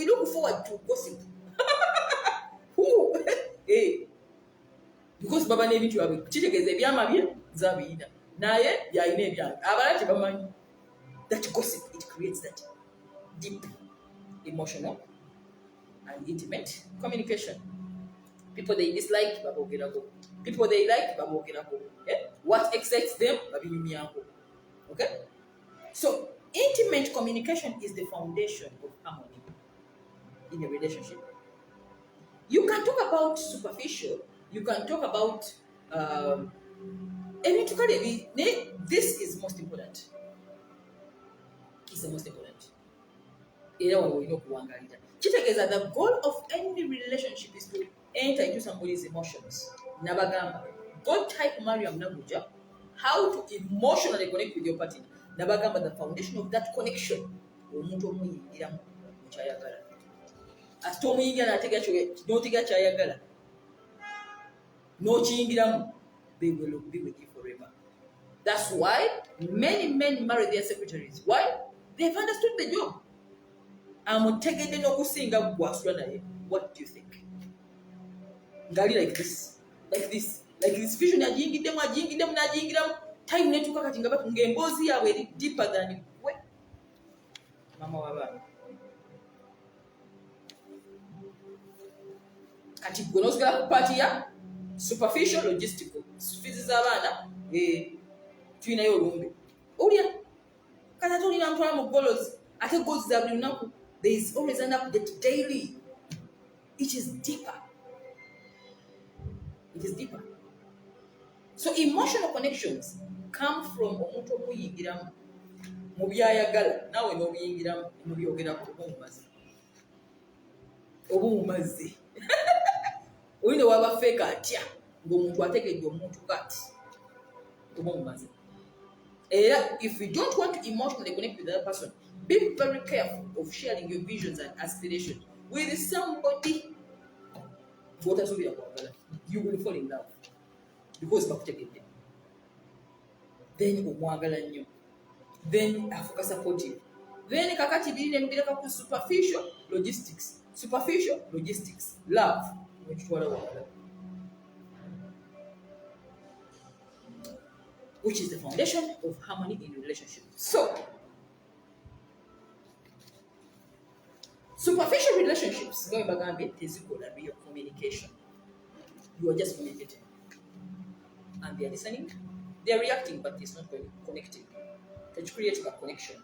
look forward to gossip. Who? Hey. Because Baba Nevi to have a chitigeze Biamavia, Zabina. Naye, Yaine Bian. Abalati Bamani. That gossip, it creates that deep, emotional, and intimate communication. People they dislike, Babo Girago. People they like, Babo Girago. Yeah? What excites them, Babi Miyango. Okay? So, intimate communication is the foundation of harmony in a relationship. You can talk about superficial, you can talk about, this is most important. It's the most important. The goal of any relationship is to enter into somebody's emotions. Nabagamba. God type Mariam Nabuja, how to emotionally connect with your partner. Nabagamba, the foundation of that connection. They will be with you forever. That's why many men marry their secretaries. Why? They've understood the job. What do you think? Gali like this. Like this vision time netuka kati nga ngembozi yawe eri deeper than we mama wabana. Kati gwe nosigala ku party ya superficial logistical fizi z'abaana tuyinayo olumbe olya kata tulina ntwala mu goals ate goals za buli lunaku. There is always an update daily. It is deeper. It is deeper. So emotional connections come from omuntu omuyingiramu mu byayagala nawe n'obiyingiramu mu byogeraku obumaze olina waba fake atya ng'omuntu ategedde omuntu kati obumaze. Era if you don't want to emotionally connect with that person, be very careful of sharing your visions and aspirations with somebody. You will fall in love because bakutegedde. Then omwagala nnyo. Then afuka supportive. Then kakati birine mbireka ku superficial logistics. Superficial logistics. Love. Which is the foundation of harmony in relationships. So, superficial relationships, going back a bit, is equal to your communication. You are just communicating. And they are listening. They are reacting, but it's not connecting. It creates a connection.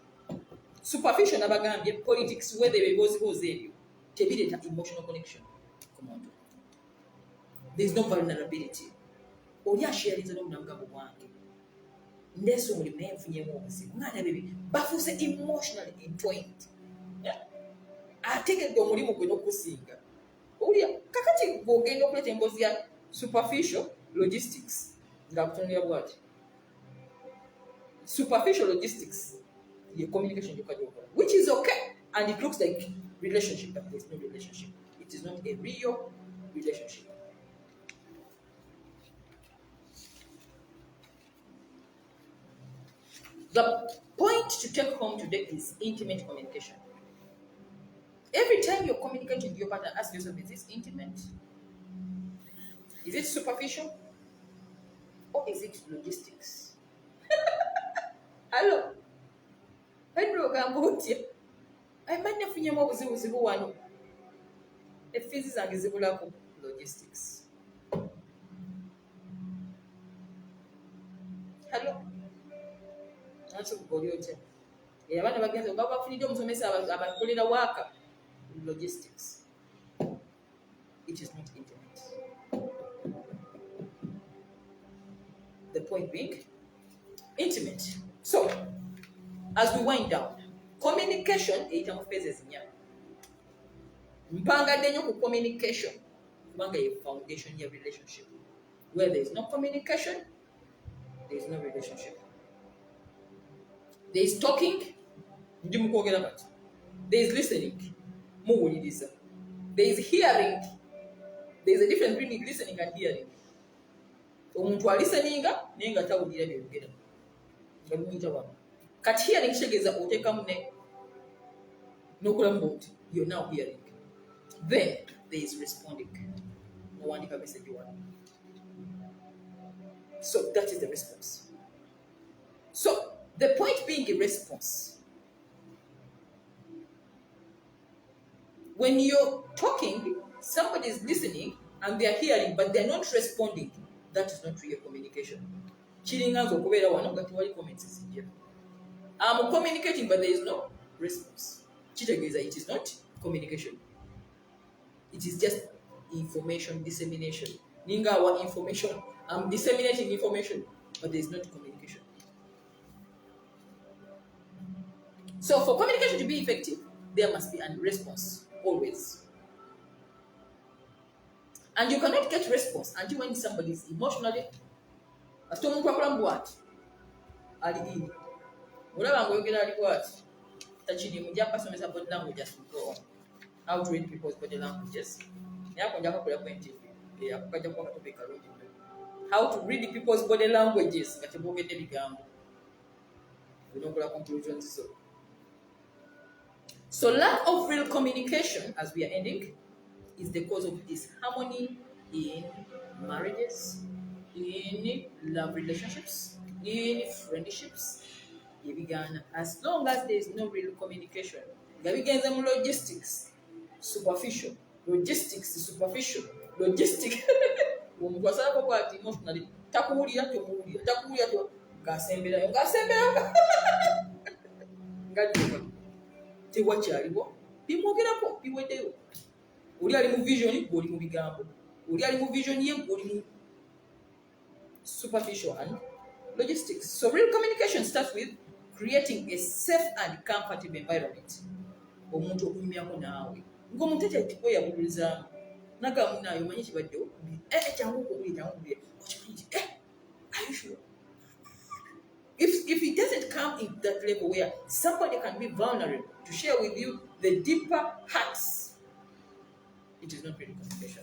Superficial, nabagambye, politics, where they go there, tebireta emotional connection. Come on. There is no vulnerability. Oli ashariza n'omunamugabo gwange. Ndeso muli menfunyemu obuzibu. Mwana bebe, bafuuse emotionally entwined. Ategedde omulimu gwe n'okusinga. Olya, kakati bw'ogenda okuleta emboozi ya superficial logistics. Ng'akutunulira bw'ati. Superficial logistics, your communication, which is okay, and it looks like relationship, but there's no relationship. It is not a real relationship. The point to take home today is intimate communication. Every time you're communicating with your partner, ask yourself, is this intimate? Is it superficial? Or is it logistics? Hello. Pedro Gambotia. Ayimanyi nefunyemu obuzibuzibu wano. Effiizi zange zibulako logistics. Hello? Nakyogera oli otya? Abaana bagenze babafunidde omusomesa abakolera waaka logistics. It is not intimate. The point being, intimate. So, as we wind down, communication eyita mu phases nnya. Mpangadde nnyo ku communication kubanga ye foundation ya relationship. Where there is no communication, there is no relationship. There is talking, ndi mukwogera kati. There is listening, muwuliriza. There is hearing. There is a difference between listening and hearing. Omuntu alisteninga naye nga tawulira byogera. Nga bimuyita wano. Kati hearing kitegeeza oteekamu n'okulamu nti you're now hearing. Then there is responding. N'owandika message wano. So that is the response. So the point being a response. When you're talking, somebody is listening and they are hearing, but they're not responding. That is not real communication. I'm communicating, but there is no response. It is not communication. It is just information dissemination. Ninga our information. I'm disseminating information, but there is not communication. So for communication to be effective, there must be a response, always. And you cannot get response until when somebody is emotionally as to what ali in. Whatever I'm going to what touching him, just personal body language as we go on. How to read people's body languages. How to read people's body languages. We don't go conclusions. So lack of real communication, as we are ending, is the cause of disharmony in marriages, in love relationships, in friendships. As long as there is no real communication, logistics, superficial, logistics, superficial, logistics. Emotionally, tewakyaliwo bimwogerako biweddeyo. Oli ali mu vision gw'oli mu bigambo, oli ali mu vision ye gw'oli mu superficial and logistics. So real communication starts with creating a safe and comfortable environment. Omuntu okunyumyako naawe ng'omuntu ekyatiko yabulizaamu nagamu naayo omanyi kibaddewo kyangu okubulira okimanyi are you sure? If it doesn't come in that level where somebody can be vulnerable to share with you the deeper hurts, it is not really communication.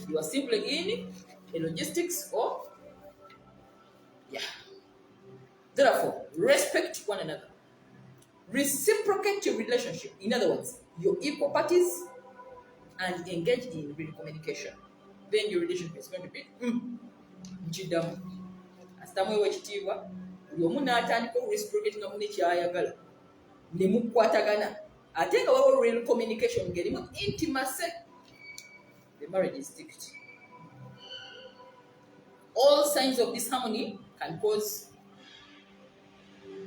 You are simply in a logistics or Therefore, respect one another. Reciprocate your relationship. In other words, your equal parties and engage in real communication. Then your relationship is going to be nchidamu. Asitamwe wekitiibwa buli omu n'atandika reciprocate nga munne kyayagala ne mukwatagana ate nga waliwo real communication ng'erimu intimacy, the marriage is sticked. All signs of disharmony can cause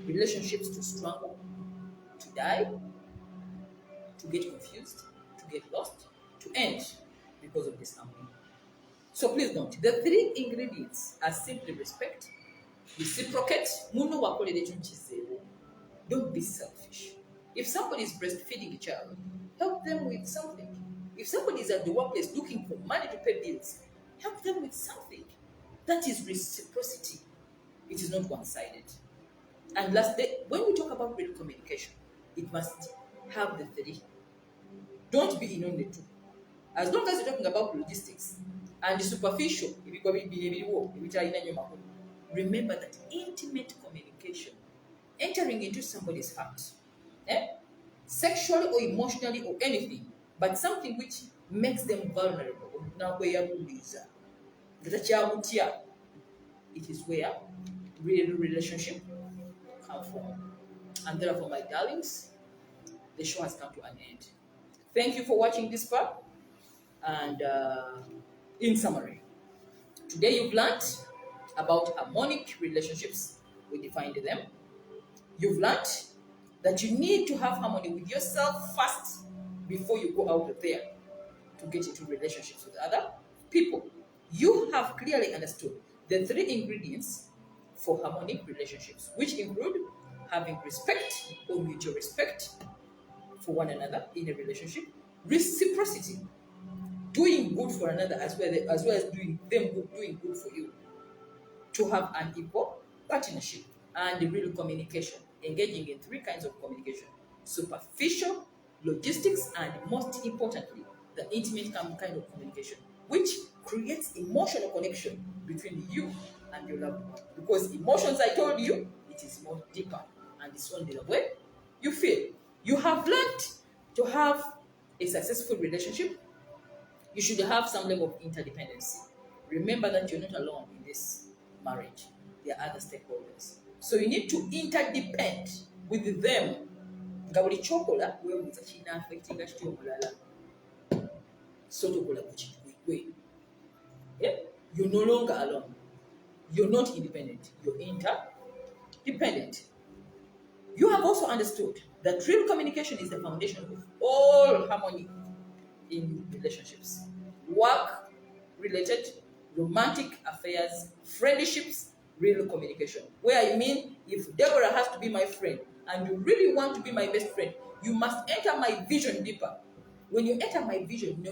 relationships to struggle, to die, to get confused, to get lost, to end because of disharmony. So please note, the three ingredients are simply respect, reciprocate, don't be selfish. If somebody is breastfeeding a child, help them with something. If somebody is at the workplace looking for money to pay bills, help them with something. That is reciprocity. It is not one-sided. And lastly, when we talk about real communication, it must have the three. Don't be in only two. As long as you're talking about logistics and the superficial, remember that intimate communication, entering into somebody's heart, sexually or emotionally or anything, but something which makes them vulnerable. It is where real relationship come from. And therefore, my darlings, the show has come to an end. Thank you for watching this part. And in summary, today you've learned about harmonic relationships. We defined them. You've learned that you need to have harmony with yourself first before you go out there to get into relationships with other people. You have clearly understood the 3 ingredients for harmonic relationships, which include having respect or mutual respect for one another in a relationship, reciprocity, doing good for another as well as doing good for you, to have an equal partnership, and the real communication, engaging in 3 kinds of communication: superficial, logistics, and most importantly, the intimate kind of communication, which creates emotional connection between you and your loved one. Because emotions, I told you, it is more deeper, and it's only the way you feel. You have learned to have a successful relationship. You should have some level of interdependency. Remember that you're not alone in this marriage. There are other stakeholders. So you need to interdepend with them. Nga buli kyokola weebuuza kirina affectinga kitya omulala. So tokola ku kintu gwe. You're no longer alone. You're not independent. You're interdependent. You have also understood that real communication is the foundation of all harmony in relationships. Work-related, romantic affairs, friendships, real communication. Where I mean, if Deborah has to be my friend and you really want to be my best friend, you must enter my vision deeper. When you enter my vision,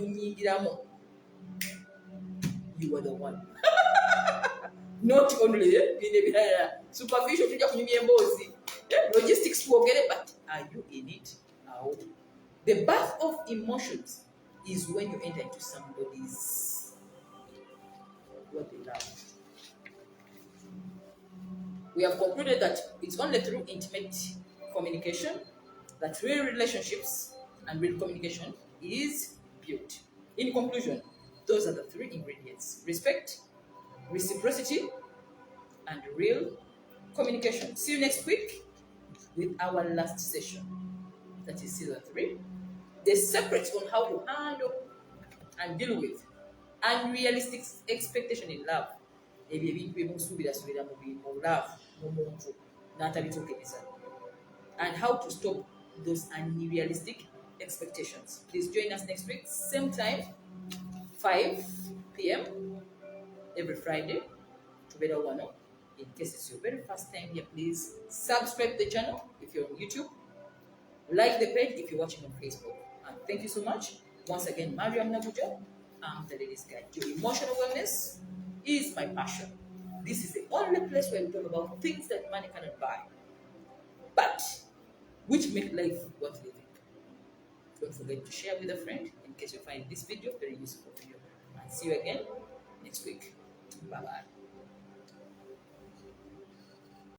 you are the one. Not only in a superficial, logistics, but are you in it? The birth of emotions is when you enter into somebody's what they love. We have concluded that it's only through intimate communication that real relationships and real communication is built. In conclusion, those are the 3 ingredients: respect, reciprocity, and real communication. See you next week with our last session. That is season 3. The secrets on how to handle and deal with unrealistic expectation in love. And how to stop those unrealistic expectations. Please join us next week, same time, 5 p.m. every Friday to Better One. In case it's your very first time here, please subscribe the channel if you're on YouTube. Like the page if you're watching on Facebook. And thank you so much. Once again, Mariam Nabuja, I'm the ladies guide. Your emotional wellness is my passion. This is the only place where we talk about things that money cannot buy, but which make life worth living. Don't forget to share with a friend in case you find this video very useful for you. And see you again next week. Bye-bye.